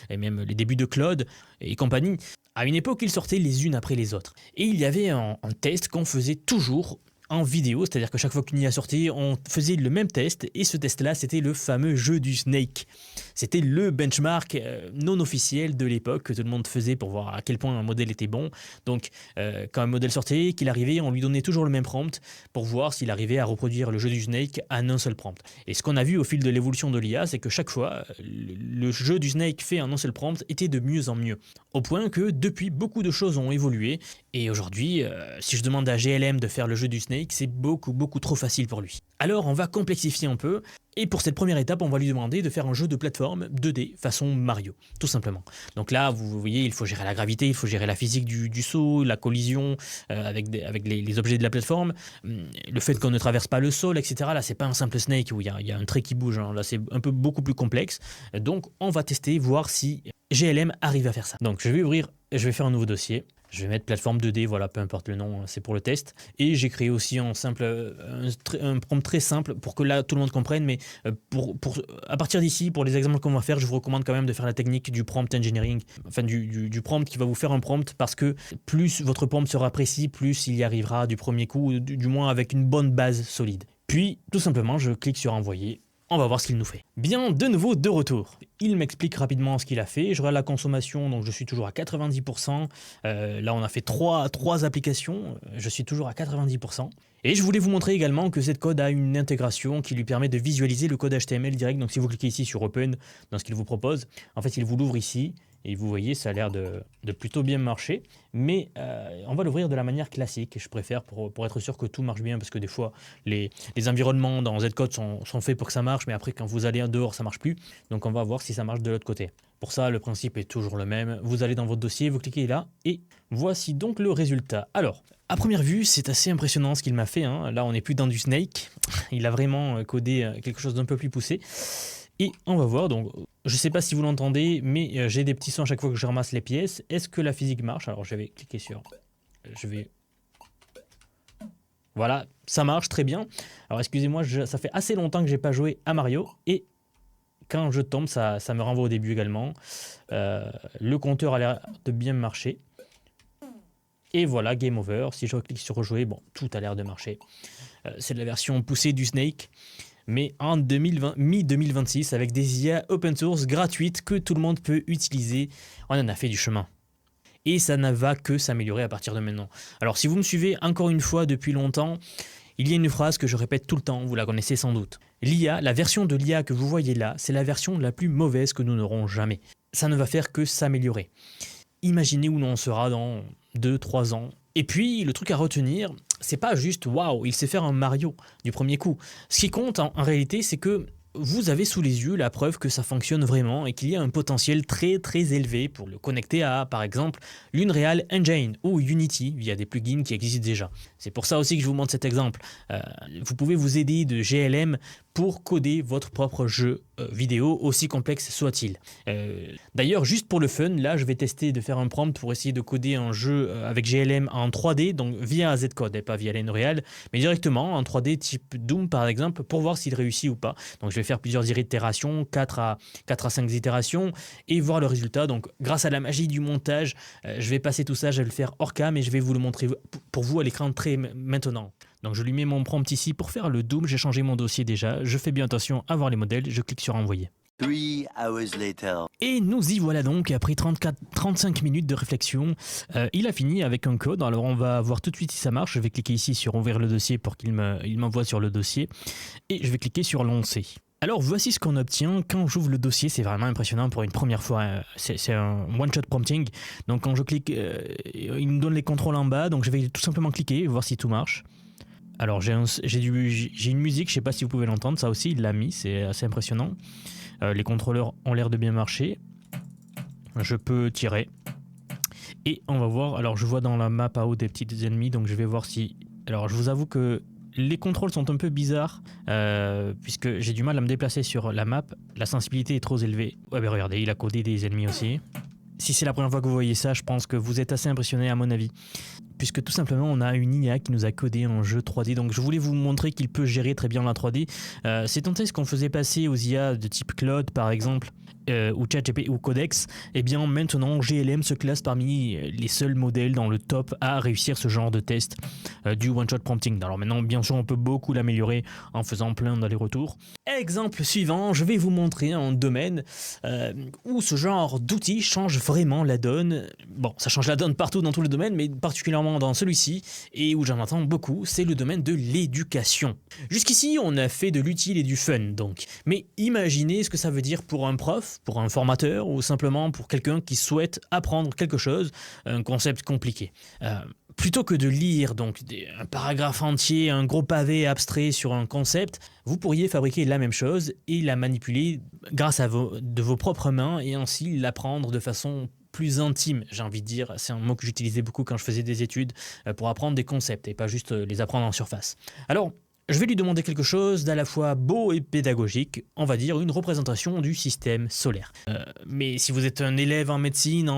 et même les débuts de Claude et compagnie, à une époque, ils sortaient les unes après les autres. Et il y avait un test qu'on faisait toujours en vidéo, c'est-à-dire que chaque fois qu'une IA sortait, on faisait le même test, et ce test-là, c'était le fameux jeu du Snake. C'était le benchmark non officiel de l'époque que tout le monde faisait pour voir à quel point un modèle était bon. Donc, quand un modèle sortait, qu'il arrivait, on lui donnait toujours le même prompt pour voir s'il arrivait à reproduire le jeu du Snake à un seul prompt. Et ce qu'on a vu au fil de l'évolution de l'IA, c'est que chaque fois, le jeu du Snake fait en un seul prompt était de mieux en mieux. Au point que, depuis, beaucoup de choses ont évolué, et aujourd'hui, si je demande à GLM de faire le jeu du Snake, c'est beaucoup trop facile pour lui. Alors on va complexifier un peu, et pour cette première étape, on va lui demander de faire un jeu de plateforme 2D façon Mario, tout simplement. Donc là, vous voyez, il faut gérer la gravité, il faut gérer la physique du saut, la collision avec les objets de la plateforme, le fait qu'on ne traverse pas le sol, etc. Là, c'est pas un simple Snake où il y a un trait qui bouge, là c'est un peu beaucoup plus complexe. Donc on va tester, voir si GLM arrive à faire ça. Donc je vais faire un nouveau dossier. Je vais mettre plateforme 2D, voilà, peu importe le nom, c'est pour le test. Et j'ai créé aussi un prompt très simple pour que là tout le monde comprenne. Mais à partir d'ici, pour les exemples qu'on va faire, je vous recommande quand même de faire la technique du prompt engineering, enfin du prompt qui va vous faire un prompt, parce que plus votre prompt sera précis, plus il y arrivera du premier coup, ou du moins avec une bonne base solide. Puis, tout simplement, je clique sur envoyer. On va voir ce qu'il nous fait. Bien, de nouveau, de retour. Il m'explique rapidement ce qu'il a fait. Je regarde la consommation, donc je suis toujours à 90%. Là, on a fait trois applications. Je suis toujours à 90%. Et je voulais vous montrer également que cette code a une intégration qui lui permet de visualiser le code HTML direct. Donc si vous cliquez ici sur Open, dans ce qu'il vous propose, en fait, il vous l'ouvre ici. Et vous voyez, ça a l'air de plutôt bien marcher. Mais on va l'ouvrir de la manière classique. Je préfère pour être sûr que tout marche bien, parce que des fois, les environnements dans Zcode sont faits pour que ça marche, mais après, quand vous allez dehors, ça ne marche plus. Donc on va voir si ça marche de l'autre côté. Pour ça, le principe est toujours le même. Vous allez dans votre dossier, vous cliquez là, et voici donc le résultat. Alors, à première vue, c'est assez impressionnant ce qu'il m'a fait. Là, on n'est plus dans du Snake. Il a vraiment codé quelque chose d'un peu plus poussé. Et on va voir, donc je ne sais pas si vous l'entendez, mais j'ai des petits sons à chaque fois que je ramasse les pièces. Est-ce que la physique marche? Alors je vais cliquer sur... Voilà, ça marche très bien. Alors excusez-moi, ça fait assez longtemps que je n'ai pas joué à Mario, et quand je tombe, ça me renvoie au début également. Le compteur a l'air de bien marcher. Et voilà, game over. Si je clique sur rejouer, bon, tout a l'air de marcher. C'est de la version poussée du Snake, mais en mi-2026, avec des IA open source gratuites que tout le monde peut utiliser. On en a fait du chemin. Et ça ne va que s'améliorer à partir de maintenant. Alors si vous me suivez encore une fois depuis longtemps, il y a une phrase que je répète tout le temps, vous la connaissez sans doute. L'IA, la version de l'IA que vous voyez là, c'est la version la plus mauvaise que nous n'aurons jamais. Ça ne va faire que s'améliorer. Imaginez où l'on sera dans 2-3 ans. Et puis, le truc à retenir, c'est pas juste « Waouh, il sait faire un Mario du premier coup ». Ce qui compte en réalité, c'est que vous avez sous les yeux la preuve que ça fonctionne vraiment et qu'il y a un potentiel très très élevé pour le connecter à, par exemple, l'Unreal Engine ou Unity via des plugins qui existent déjà. C'est pour ça aussi que je vous montre cet exemple. Vous pouvez vous aider de GLM pour coder votre propre jeu vidéo, aussi complexe soit-il. D'ailleurs, juste pour le fun, là je vais tester de faire un prompt pour essayer de coder un jeu avec GLM en 3D, donc via Z-Code et pas via l'Unreal, mais directement en 3D type Doom par exemple, pour voir s'il réussit ou pas. Donc je vais faire plusieurs itérations, 4 à 5 itérations, et voir le résultat. Donc grâce à la magie du montage, je vais passer tout ça, je vais le faire hors cam et je vais vous le montrer pour vous à l'écran très maintenant. Donc je lui mets mon prompt ici pour faire le Doom, j'ai changé mon dossier déjà, je fais bien attention à voir les modèles, je clique sur envoyer. 3 hours later. Et nous y voilà donc, après 35 minutes de réflexion, il a fini avec un code. Alors on va voir tout de suite si ça marche, je vais cliquer ici sur ouvrir le dossier pour qu'il m'envoie sur le dossier, et je vais cliquer sur lancer. Alors voici ce qu'on obtient quand j'ouvre le dossier, c'est vraiment impressionnant pour une première fois, c'est un one-shot prompting, donc quand je clique, il me donne les contrôles en bas, donc je vais tout simplement cliquer, voir si tout marche. Alors j'ai une musique, je ne sais pas si vous pouvez l'entendre, ça aussi il l'a mis, c'est assez impressionnant. Les contrôleurs ont l'air de bien marcher. Je peux tirer. Et on va voir, alors je vois dans la map à haut des petits ennemis, donc je vais voir si... Alors je vous avoue que les contrôles sont un peu bizarres, puisque j'ai du mal à me déplacer sur la map. La sensibilité est trop élevée. Ouais, ben regardez, il a codé des ennemis aussi. Si c'est la première fois que vous voyez ça, je pense que vous êtes assez impressionné à mon avis. Puisque tout simplement on a une IA qui nous a codé un jeu 3D, donc je voulais vous montrer qu'il peut gérer très bien la 3D. C'est un test qu'on faisait passer aux IA de type Claude par exemple, ou ChatGPT ou Codex. Et bien maintenant GLM se classe parmi les seuls modèles dans le top à réussir ce genre de test du one-shot prompting. Alors maintenant bien sûr on peut beaucoup l'améliorer en faisant plein d'allers-retours. Exemple suivant, je vais vous montrer un domaine où ce genre d'outil change vraiment la donne. Bon, ça change la donne partout dans tous les domaines, mais particulièrement dans celui-ci, et où j'en entends beaucoup, c'est le domaine de l'éducation. Jusqu'ici, on a fait de l'utile et du fun, donc. Mais imaginez ce que ça veut dire pour un prof, pour un formateur, ou simplement pour quelqu'un qui souhaite apprendre quelque chose, un concept compliqué. Plutôt que de lire donc un paragraphe entier, un gros pavé abstrait sur un concept, vous pourriez fabriquer la même chose et la manipuler grâce à vos propres mains et ainsi l'apprendre de façon plus intime, j'ai envie de dire. C'est un mot que j'utilisais beaucoup quand je faisais des études pour apprendre des concepts et pas juste les apprendre en surface. Alors, je vais lui demander quelque chose d'à la fois beau et pédagogique, on va dire une représentation du système solaire. Mais si vous êtes un élève en médecine,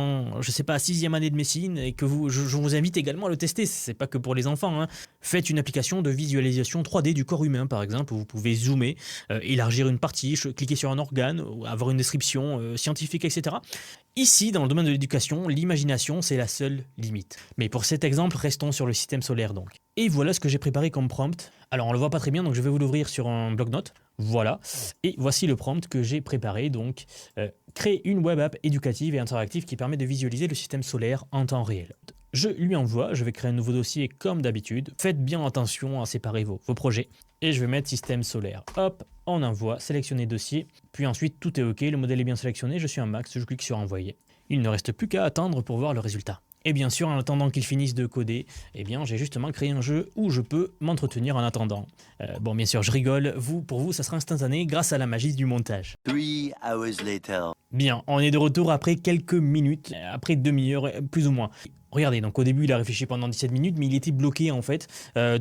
je sais pas, 6e année de médecine, et que je vous invite également à le tester, c'est pas que pour les enfants, hein. Faites une application de visualisation 3D du corps humain par exemple, où vous pouvez zoomer, élargir une partie, cliquer sur un organe, ou avoir une description scientifique, etc. Ici, dans le domaine de l'éducation, l'imagination, c'est la seule limite. Mais pour cet exemple, restons sur le système solaire donc. Et voilà ce que j'ai préparé comme prompt. Alors on le voit pas très bien, donc je vais vous l'ouvrir sur un bloc-notes. Voilà. Et voici le prompt que j'ai préparé. Donc, créer une web app éducative et interactive qui permet de visualiser le système solaire en temps réel. Je lui envoie, je vais créer un nouveau dossier comme d'habitude. Faites bien attention à séparer vos projets. Et je vais mettre système solaire. Hop, on envoie, sélectionner dossier. Puis ensuite, tout est OK, le modèle est bien sélectionné, je suis un max, je clique sur envoyer. Il ne reste plus qu'à attendre pour voir le résultat. Et bien sûr, en attendant qu'il finisse de coder, eh bien, j'ai justement créé un jeu où je peux m'entretenir en attendant. Bon, bien sûr, je rigole. Pour vous, ça sera instantané grâce à la magie du montage. 3 hours later. Bien, on est de retour après quelques minutes, après demi-heure, plus ou moins. Regardez, donc au début il a réfléchi pendant 17 minutes, mais il était bloqué en fait.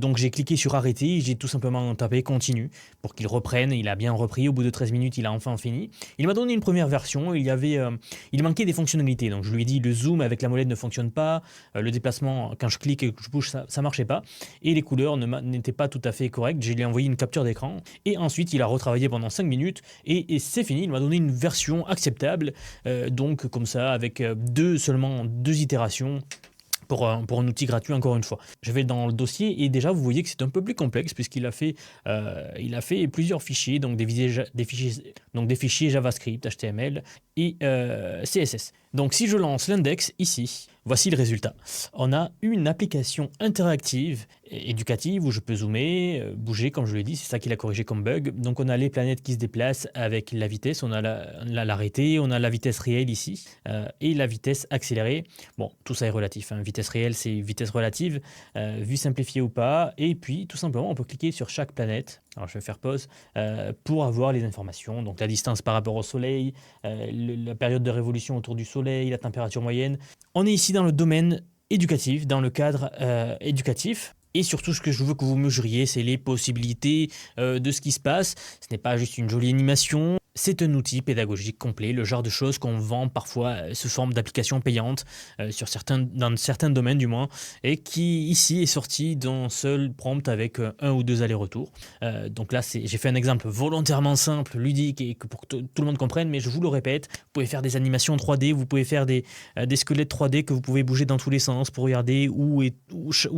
Donc j'ai cliqué sur arrêter, j'ai tout simplement tapé continue pour qu'il reprenne. Il a bien repris, au bout de 13 minutes il a enfin fini. Il m'a donné une première version, il manquait des fonctionnalités. Donc je lui ai dit le zoom avec la molette ne fonctionne pas, le déplacement quand je clique et que je bouge ça marchait pas. Et les couleurs n'étaient pas tout à fait correctes, je lui ai envoyé une capture d'écran. Et ensuite il a retravaillé pendant 5 minutes et c'est fini, il m'a donné une version acceptable. Donc comme ça avec seulement deux itérations. Pour un outil gratuit encore une fois. Je vais dans le dossier et déjà vous voyez que c'est un peu plus complexe puisqu'il a fait plusieurs fichiers, donc des fichiers JavaScript, HTML et CSS. Donc si je lance l'index ici, voici le résultat. On a une application interactive et éducative où je peux zoomer, bouger comme je l'ai dit, c'est ça qu'il a corrigé comme bug. Donc on a les planètes qui se déplacent avec la vitesse, on a l'arrêté, on a la vitesse réelle ici et la vitesse accélérée. Bon, tout ça est relatif, hein. Vitesse réelle c'est vitesse relative, vue simplifiée ou pas, et puis tout simplement on peut cliquer sur chaque planète Alors je vais faire pause pour avoir les informations, donc la distance par rapport au Soleil, la période de révolution autour du Soleil, la température moyenne. On est ici dans le domaine éducatif, dans le cadre éducatif. Et surtout, ce que je veux que vous mesuriez, c'est les possibilités de ce qui se passe. Ce n'est pas juste une jolie animation. C'est un outil pédagogique complet, le genre de choses qu'on vend parfois sous forme d'applications payantes dans certains domaines du moins, et qui ici est sorti d'un seul prompt avec un ou deux allers-retours. Donc là, j'ai fait un exemple volontairement simple, ludique, et pour que tout le monde comprenne, mais je vous le répète, vous pouvez faire des animations 3D, vous pouvez faire des squelettes 3D que vous pouvez bouger dans tous les sens pour regarder où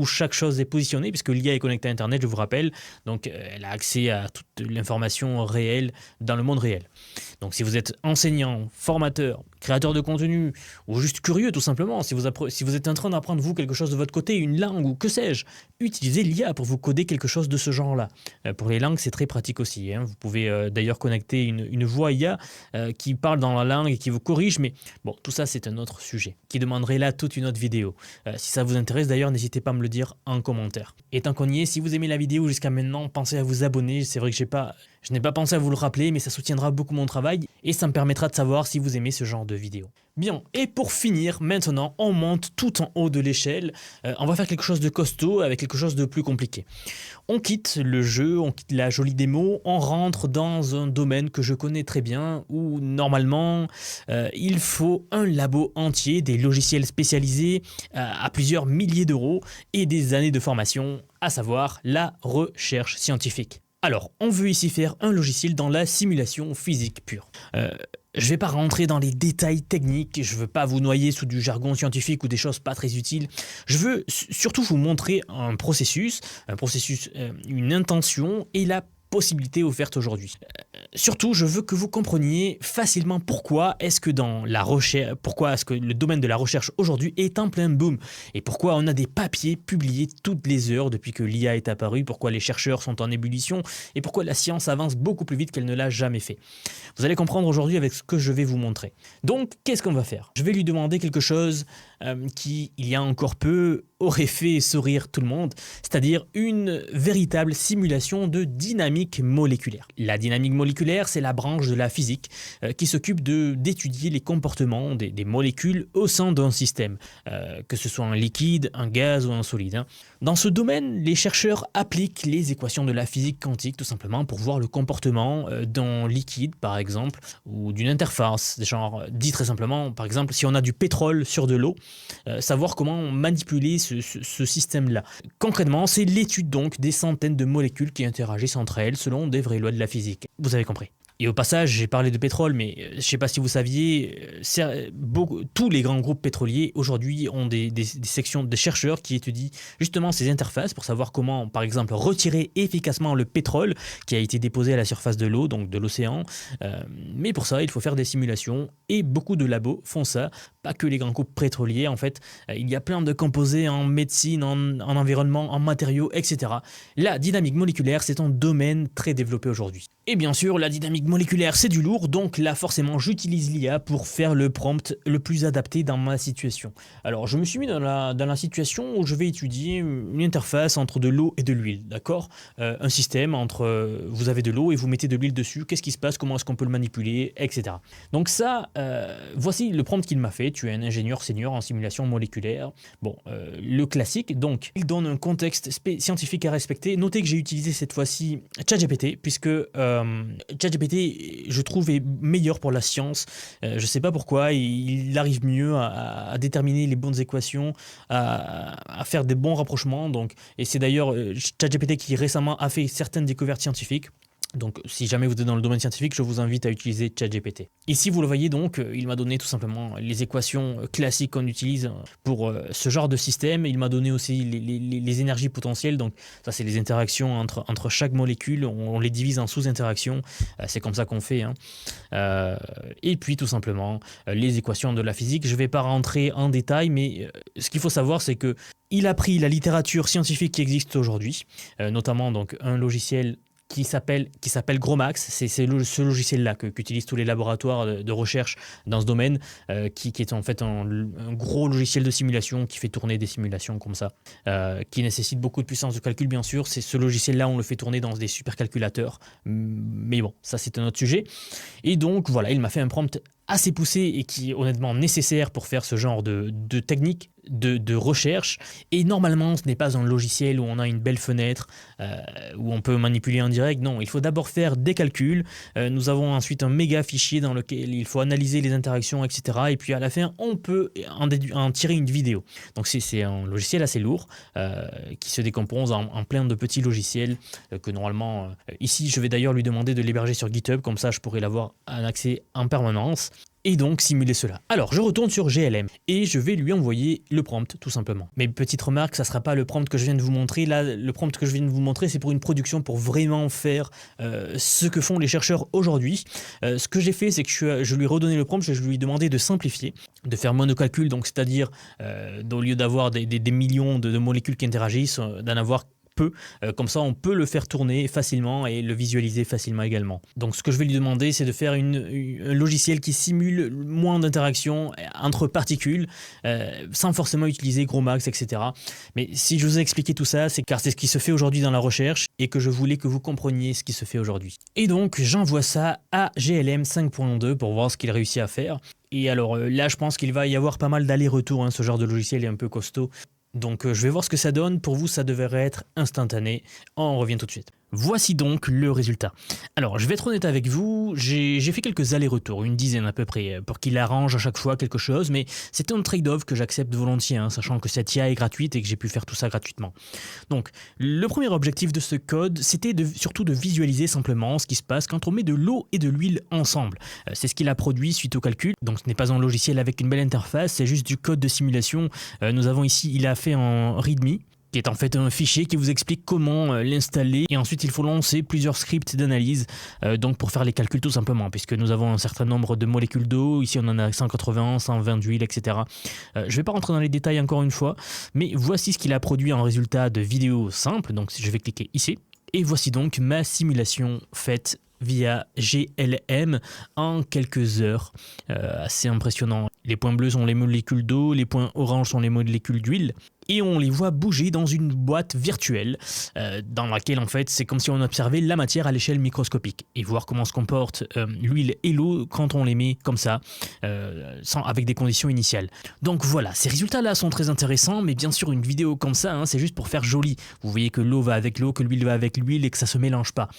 chaque chose est positionnée, puisque l'IA est connectée à Internet, je vous rappelle, donc elle a accès à toute l'information réelle dans le monde réel. Donc si vous êtes enseignant, formateur, créateur de contenu ou juste curieux tout simplement, si vous êtes en train d'apprendre vous quelque chose de votre côté, une langue ou que sais-je, utilisez l'IA pour vous coder quelque chose de ce genre-là. Pour les langues, c'est très pratique aussi. Vous pouvez d'ailleurs connecter une voix IA qui parle dans la langue et qui vous corrige, mais bon, tout ça c'est un autre sujet qui demanderait là toute une autre vidéo. Si ça vous intéresse d'ailleurs, n'hésitez pas à me le dire en commentaire. Et tant qu'on y est, si vous aimez la vidéo jusqu'à maintenant, pensez à vous abonner. C'est vrai que je n'ai pas pensé à vous le rappeler, mais ça soutiendra beaucoup mon travail et ça me permettra de savoir si vous aimez ce genre de vidéo. Bien, et pour finir, maintenant, on monte tout en haut de l'échelle. On va faire quelque chose de costaud avec quelque chose de plus compliqué. On quitte le jeu, on quitte la jolie démo, on rentre dans un domaine que je connais très bien où normalement il faut un labo entier, des logiciels spécialisés à plusieurs milliers d'euros et des années de formation, à savoir la recherche scientifique. Alors, on veut ici faire un logiciel dans la simulation physique pure. Je ne vais pas rentrer dans les détails techniques, je ne veux pas vous noyer sous du jargon scientifique ou des choses pas très utiles. Je veux surtout vous montrer un processus, une intention et la possibilité offerte aujourd'hui. Surtout, je veux que vous compreniez facilement pourquoi est-ce que le domaine de la recherche aujourd'hui est en plein boom et pourquoi on a des papiers publiés toutes les heures depuis que l'IA est apparue, pourquoi les chercheurs sont en ébullition et pourquoi la science avance beaucoup plus vite qu'elle ne l'a jamais fait. Vous allez comprendre aujourd'hui avec ce que je vais vous montrer. Donc, qu'est-ce qu'on va faire? Je vais lui demander quelque chose qui, il y a encore peu, aurait fait sourire tout le monde, c'est-à-dire une véritable simulation de dynamique moléculaire. La dynamique moléculaire, c'est la branche de la physique qui s'occupe d'étudier les comportements des molécules au sein d'un système, que ce soit un liquide, un gaz ou un solide. Dans ce domaine, les chercheurs appliquent les équations de la physique quantique tout simplement pour voir le comportement d'un liquide par exemple, ou d'une interface, genre dit très simplement, par exemple, si on a du pétrole sur de l'eau, savoir comment manipuler ce système-là. Concrètement, c'est l'étude donc des centaines de molécules qui interagissent entre elles selon des vraies lois de la physique. Vous avez compris. Et au passage, j'ai parlé de pétrole, mais je ne sais pas si vous saviez, tous les grands groupes pétroliers aujourd'hui ont des sections de chercheurs qui étudient justement ces interfaces pour savoir comment, par exemple, retirer efficacement le pétrole qui a été déposé à la surface de l'eau, donc de l'océan. Mais pour ça, il faut faire des simulations et beaucoup de labos font ça. Pas que les grands groupes pétroliers, en fait. Il y a plein de composés en médecine, en environnement, en matériaux, etc. La dynamique moléculaire, c'est un domaine très développé aujourd'hui. Et bien sûr, la dynamique moléculaire, c'est du lourd, donc là, forcément, j'utilise l'IA pour faire le prompt le plus adapté dans ma situation. Alors, je me suis mis dans la situation où je vais étudier une interface entre de l'eau et de l'huile, d'accord? Un système entre, vous avez de l'eau et vous mettez de l'huile dessus, qu'est-ce qui se passe, comment est-ce qu'on peut le manipuler, etc. Donc ça, voici le prompt qu'il m'a fait. Tu es un ingénieur senior en simulation moléculaire. Bon, le classique, donc, il donne un contexte scientifique à respecter. Notez que j'ai utilisé cette fois-ci ChatGPT, puisque ChatGPT, je trouve, est meilleur pour la science. Je ne sais pas pourquoi, il arrive mieux à déterminer les bonnes équations, à faire des bons rapprochements. Donc, et c'est d'ailleurs ChatGPT qui récemment a fait certaines découvertes scientifiques. Donc, si jamais vous êtes dans le domaine scientifique, je vous invite à utiliser ChatGPT. Ici, vous le voyez donc, il m'a donné tout simplement les équations classiques qu'on utilise pour ce genre de système. Il m'a donné aussi les énergies potentielles. Donc, ça, c'est les interactions entre chaque molécule. On les divise en sous-interactions. C'est comme ça qu'on fait. Et puis, tout simplement, les équations de la physique. Je ne vais pas rentrer en détail, mais ce qu'il faut savoir, c'est que il a pris la littérature scientifique qui existe aujourd'hui, notamment donc un logiciel qui s'appelle GROMACS. C'est ce logiciel-là qu'utilisent tous les laboratoires de recherche dans ce domaine, qui est en fait un gros logiciel de simulation qui fait tourner des simulations comme ça, qui nécessite beaucoup de puissance de calcul, bien sûr. C'est ce logiciel-là, on le fait tourner dans des supercalculateurs. Mais bon, ça c'est un autre sujet. Et donc voilà, il m'a fait un prompt assez poussé et qui est honnêtement nécessaire pour faire ce genre de technique de recherche. Et normalement, ce n'est pas un logiciel où on a une belle fenêtre où on peut manipuler en direct. Non, il faut d'abord faire des calculs. Nous avons ensuite un méga fichier dans lequel il faut analyser les interactions, etc. Et puis à la fin, on peut en tirer une vidéo. Donc c'est un logiciel assez lourd qui se décompose en plein de petits logiciels que normalement... ici, je vais d'ailleurs lui demander de l'héberger sur GitHub. Comme ça, je pourrai l'avoir en accès en permanence. Et donc simuler cela. Alors je retourne sur GLM et je vais lui envoyer le prompt tout simplement. Mais petite remarque, ça ne sera pas le prompt que je viens de vous montrer. Là, le prompt que je viens de vous montrer, c'est pour une production, pour vraiment faire ce que font les chercheurs aujourd'hui. Ce que j'ai fait, c'est que je lui ai redonné le prompt, je lui ai demandé de simplifier, de faire monocalcul, donc c'est-à-dire au lieu d'avoir des millions de molécules qui interagissent, d'en avoir peu, comme ça on peut le faire tourner facilement et le visualiser facilement également. Donc ce que je vais lui demander, c'est de faire un logiciel qui simule moins d'interactions entre particules sans forcément utiliser GROMACS, etc. Mais si je vous ai expliqué tout ça, c'est car c'est ce qui se fait aujourd'hui dans la recherche et que je voulais que vous compreniez ce qui se fait aujourd'hui. Et donc j'envoie ça à GLM 5.2 pour voir ce qu'il réussit à faire. Et alors là, je pense qu'il va y avoir pas mal d'allers-retours, hein. Ce genre de logiciel est un peu costaud. Donc je vais voir ce que ça donne. Pour vous, ça devrait être instantané. On revient tout de suite. Voici donc le résultat. Alors, je vais être honnête avec vous, j'ai fait quelques allers-retours, une dizaine à peu près, pour qu'il arrange à chaque fois quelque chose, mais c'est un trade-off que j'accepte volontiers, hein, sachant que cette IA est gratuite et que j'ai pu faire tout ça gratuitement. Donc, le premier objectif de ce code, c'était surtout de visualiser simplement ce qui se passe quand on met de l'eau et de l'huile ensemble. C'est ce qu'il a produit suite au calcul, donc ce n'est pas un logiciel avec une belle interface, c'est juste du code de simulation. Nous avons ici, il a fait en README, qui est en fait un fichier qui vous explique comment l'installer, et ensuite il faut lancer plusieurs scripts d'analyse donc pour faire les calculs tout simplement, puisque nous avons un certain nombre de molécules d'eau, ici on en a 180, 120 d'huile, etc. Je ne vais pas rentrer dans les détails encore une fois, mais voici ce qu'il a produit en résultat de vidéo simple, donc je vais cliquer ici, et voici donc ma simulation faite via GLM en quelques heures, assez impressionnant. Les points bleus sont les molécules d'eau, les points orange sont les molécules d'huile, et on les voit bouger dans une boîte virtuelle dans laquelle en fait c'est comme si on observait la matière à l'échelle microscopique et voir comment se comportent l'huile et l'eau quand on les met comme ça avec des conditions initiales. Donc voilà, ces résultats là sont très intéressants, mais bien sûr une vidéo comme ça, hein, c'est juste pour faire joli. Vous voyez que l'eau va avec l'eau, que l'huile va avec l'huile et que ça se mélange pas.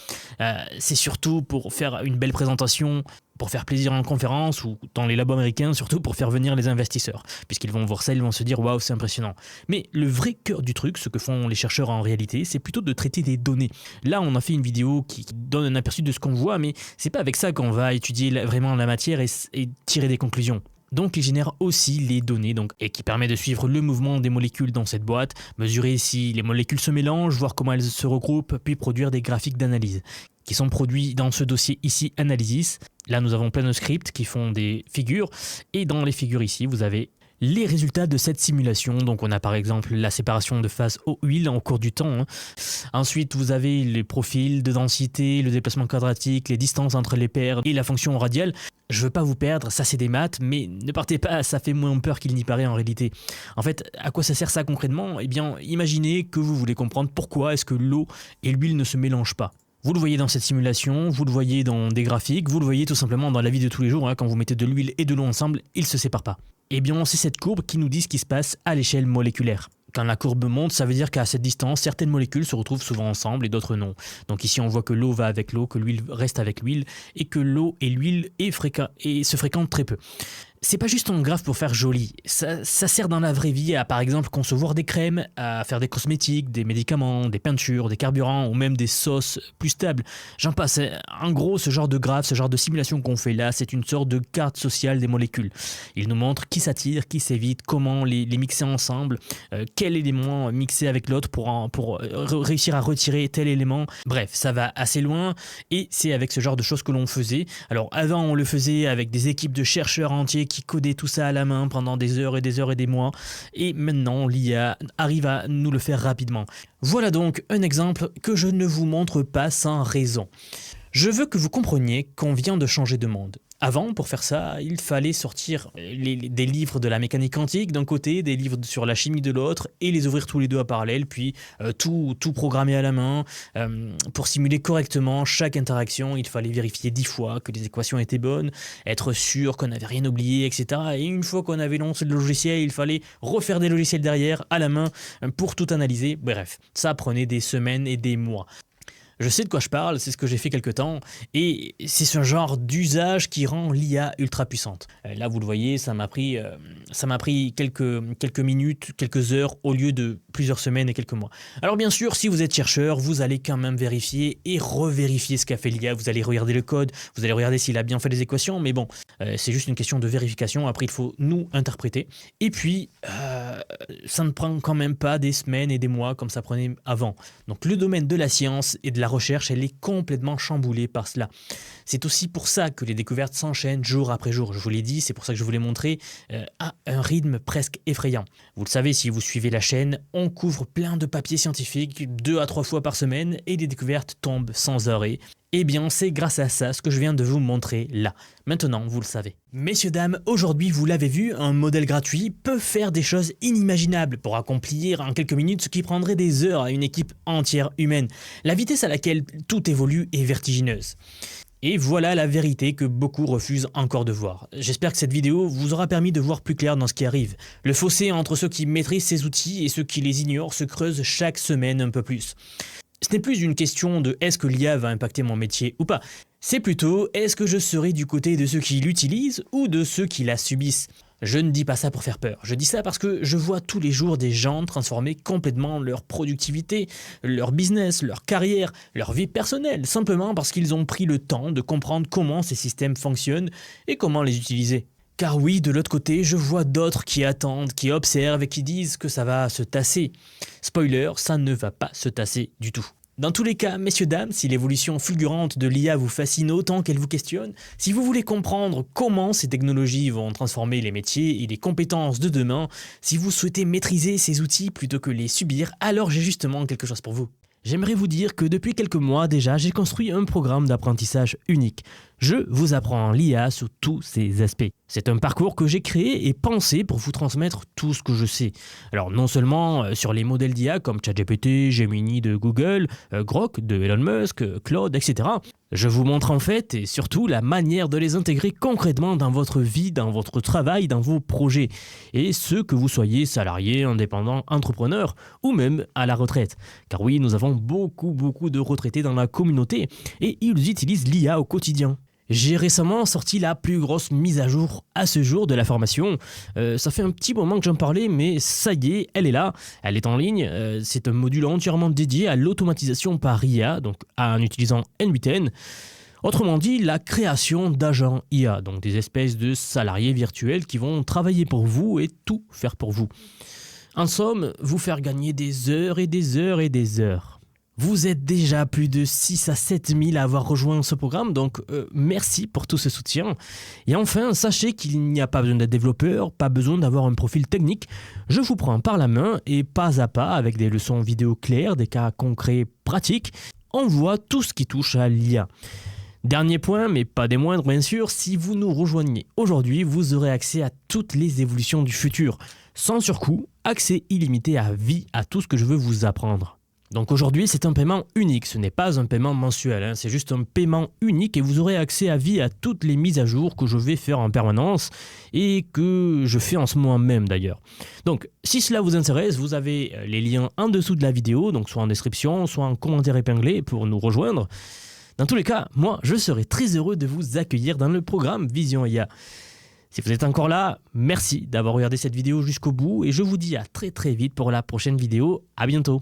C'est surtout pour faire une belle présentation, pour faire plaisir en conférence ou dans les labos américains, surtout pour faire venir les investisseurs, puisqu'ils vont voir ça, ils vont se dire waouh, c'est impressionnant. Mais le vrai cœur du truc, ce que font les chercheurs en réalité, c'est plutôt de traiter des données. Là, on a fait une vidéo qui donne un aperçu de ce qu'on voit, mais c'est pas avec ça qu'on va étudier vraiment la matière et tirer des conclusions. Donc il génère aussi les données et qui permet de suivre le mouvement des molécules dans cette boîte, mesurer si les molécules se mélangent, voir comment elles se regroupent, puis produire des graphiques d'analyse qui sont produits dans ce dossier ici Analysis. Là nous avons plein de scripts qui font des figures, et dans les figures ici vous avez les résultats de cette simulation. Donc on a par exemple la séparation de phase eau-huile en cours du temps, hein. Ensuite vous avez les profils de densité, le déplacement quadratique, les distances entre les paires et la fonction radiale. Je veux pas vous perdre, ça c'est des maths, mais ne partez pas, ça fait moins peur qu'il n'y paraît en réalité. En fait, à quoi ça sert ça concrètement ? Eh bien, imaginez que vous voulez comprendre pourquoi est-ce que l'eau et l'huile ne se mélangent pas. Vous le voyez dans cette simulation, vous le voyez dans des graphiques, vous le voyez tout simplement dans la vie de tous les jours, hein, quand vous mettez de l'huile et de l'eau ensemble, ils ne se séparent pas. Eh bien, c'est cette courbe qui nous dit ce qui se passe à l'échelle moléculaire. Quand la courbe monte, ça veut dire qu'à cette distance, certaines molécules se retrouvent souvent ensemble et d'autres non. Donc ici, on voit que l'eau va avec l'eau, que l'huile reste avec l'huile, et que l'eau et l'huile se fréquentent très peu. C'est pas juste un graphe pour faire joli, ça sert dans la vraie vie à par exemple concevoir des crèmes, à faire des cosmétiques, des médicaments, des peintures, des carburants ou même des sauces plus stables. J'en passe. En gros, ce genre de graphe, ce genre de simulation qu'on fait là, c'est une sorte de carte sociale des molécules. Il nous montre qui s'attire, qui s'évite, comment les mixer ensemble, quel élément mixer avec l'autre pour réussir à retirer tel élément. Bref, ça va assez loin et c'est avec ce genre de choses que l'on faisait. Alors avant, on le faisait avec des équipes de chercheurs entiers qui codaient tout ça à la main pendant des heures et des heures et des mois, et maintenant l'IA arrive à nous le faire rapidement. Voilà donc un exemple que je ne vous montre pas sans raison. Je veux que vous compreniez qu'on vient de changer de monde. Avant, pour faire ça, il fallait sortir des livres de la mécanique quantique d'un côté, des livres sur la chimie de l'autre, et les ouvrir tous les deux à parallèle, puis tout programmer à la main. Pour simuler correctement chaque interaction, il fallait vérifier 10 fois que les équations étaient bonnes, être sûr qu'on n'avait rien oublié, etc. Et une fois qu'on avait lancé le logiciel, il fallait refaire des logiciels derrière, à la main, pour tout analyser. Bref, ça prenait des semaines et des mois. Je sais de quoi je parle, c'est ce que j'ai fait quelque temps, et c'est ce genre d'usage qui rend l'IA ultra puissante. Là, vous le voyez, ça m'a pris quelques minutes, quelques heures, au lieu de plusieurs semaines et quelques mois. Alors bien sûr, si vous êtes chercheur, vous allez quand même vérifier et revérifier ce qu'a fait l'IA. Vous allez regarder le code, vous allez regarder s'il a bien fait les équations, mais bon, c'est juste une question de vérification. Après, il faut nous interpréter. Et puis, ça ne prend quand même pas des semaines et des mois comme ça prenait avant. Donc le domaine de la science et de la recherche, elle est complètement chamboulée par cela. C'est aussi pour ça que les découvertes s'enchaînent jour après jour. Je vous l'ai dit, c'est pour ça que je vous l'ai montré à un rythme presque effrayant. Vous le savez, si vous suivez la chaîne, on couvre plein de papiers scientifiques 2 à 3 fois par semaine et les découvertes tombent sans arrêt. Eh bien, c'est grâce à ça ce que je viens de vous montrer là. Maintenant, vous le savez. Messieurs, dames, aujourd'hui, vous l'avez vu, un modèle gratuit peut faire des choses inimaginables pour accomplir en quelques minutes ce qui prendrait des heures à une équipe entière humaine. La vitesse à laquelle tout évolue est vertigineuse. Et voilà la vérité que beaucoup refusent encore de voir. J'espère que cette vidéo vous aura permis de voir plus clair dans ce qui arrive. Le fossé entre ceux qui maîtrisent ces outils et ceux qui les ignorent se creuse chaque semaine un peu plus. Ce n'est plus une question de est-ce que l'IA va impacter mon métier ou pas. C'est plutôt est-ce que je serai du côté de ceux qui l'utilisent ou de ceux qui la subissent. Je ne dis pas ça pour faire peur, je dis ça parce que je vois tous les jours des gens transformer complètement leur productivité, leur business, leur carrière, leur vie personnelle, simplement parce qu'ils ont pris le temps de comprendre comment ces systèmes fonctionnent et comment les utiliser. Car oui, de l'autre côté, je vois d'autres qui attendent, qui observent et qui disent que ça va se tasser. Spoiler, ça ne va pas se tasser du tout. Dans tous les cas, messieurs, dames, si l'évolution fulgurante de l'IA vous fascine autant qu'elle vous questionne, si vous voulez comprendre comment ces technologies vont transformer les métiers et les compétences de demain, si vous souhaitez maîtriser ces outils plutôt que les subir, alors j'ai justement quelque chose pour vous. J'aimerais vous dire que depuis quelques mois déjà, j'ai construit un programme d'apprentissage unique. Je vous apprends l'IA sous tous ses aspects. C'est un parcours que j'ai créé et pensé pour vous transmettre tout ce que je sais. Alors non seulement sur les modèles d'IA comme ChatGPT, Gemini de Google, Grok de Elon Musk, Claude, etc. Je vous montre en fait et surtout la manière de les intégrer concrètement dans votre vie, dans votre travail, dans vos projets. Et ce que vous soyez salarié, indépendant, entrepreneur ou même à la retraite. Car oui, nous avons beaucoup de retraités dans la communauté et ils utilisent l'IA au quotidien. J'ai récemment sorti la plus grosse mise à jour à ce jour de la formation. Ça fait un petit moment que j'en parlais, mais ça y est, elle est là, elle est en ligne. C'est un module entièrement dédié à l'automatisation par IA, donc en utilisant N8N. Autrement dit, la création d'agents IA, donc des espèces de salariés virtuels qui vont travailler pour vous et tout faire pour vous. En somme, vous faire gagner des heures et des heures et des heures. Vous êtes déjà plus de 6 à 7 000 à avoir rejoint ce programme, donc merci pour tout ce soutien. Et enfin, sachez qu'il n'y a pas besoin d'être développeur, pas besoin d'avoir un profil technique. Je vous prends par la main et pas à pas, avec des leçons vidéo claires, des cas concrets pratiques, on voit tout ce qui touche à l'IA. Dernier point, mais pas des moindres bien sûr, si vous nous rejoignez aujourd'hui, vous aurez accès à toutes les évolutions du futur. Sans surcoût, accès illimité à vie à tout ce que je veux vous apprendre. Donc aujourd'hui, c'est un paiement unique, ce n'est pas un paiement mensuel, c'est juste un paiement unique et vous aurez accès à vie à toutes les mises à jour que je vais faire en permanence et que je fais en ce moment même d'ailleurs. Donc si cela vous intéresse, vous avez les liens en dessous de la vidéo, donc soit en description, soit en commentaire épinglé pour nous rejoindre. Dans tous les cas, moi, je serai très heureux de vous accueillir dans le programme Vision IA. Si vous êtes encore là, merci d'avoir regardé cette vidéo jusqu'au bout et je vous dis à très vite pour la prochaine vidéo. À bientôt.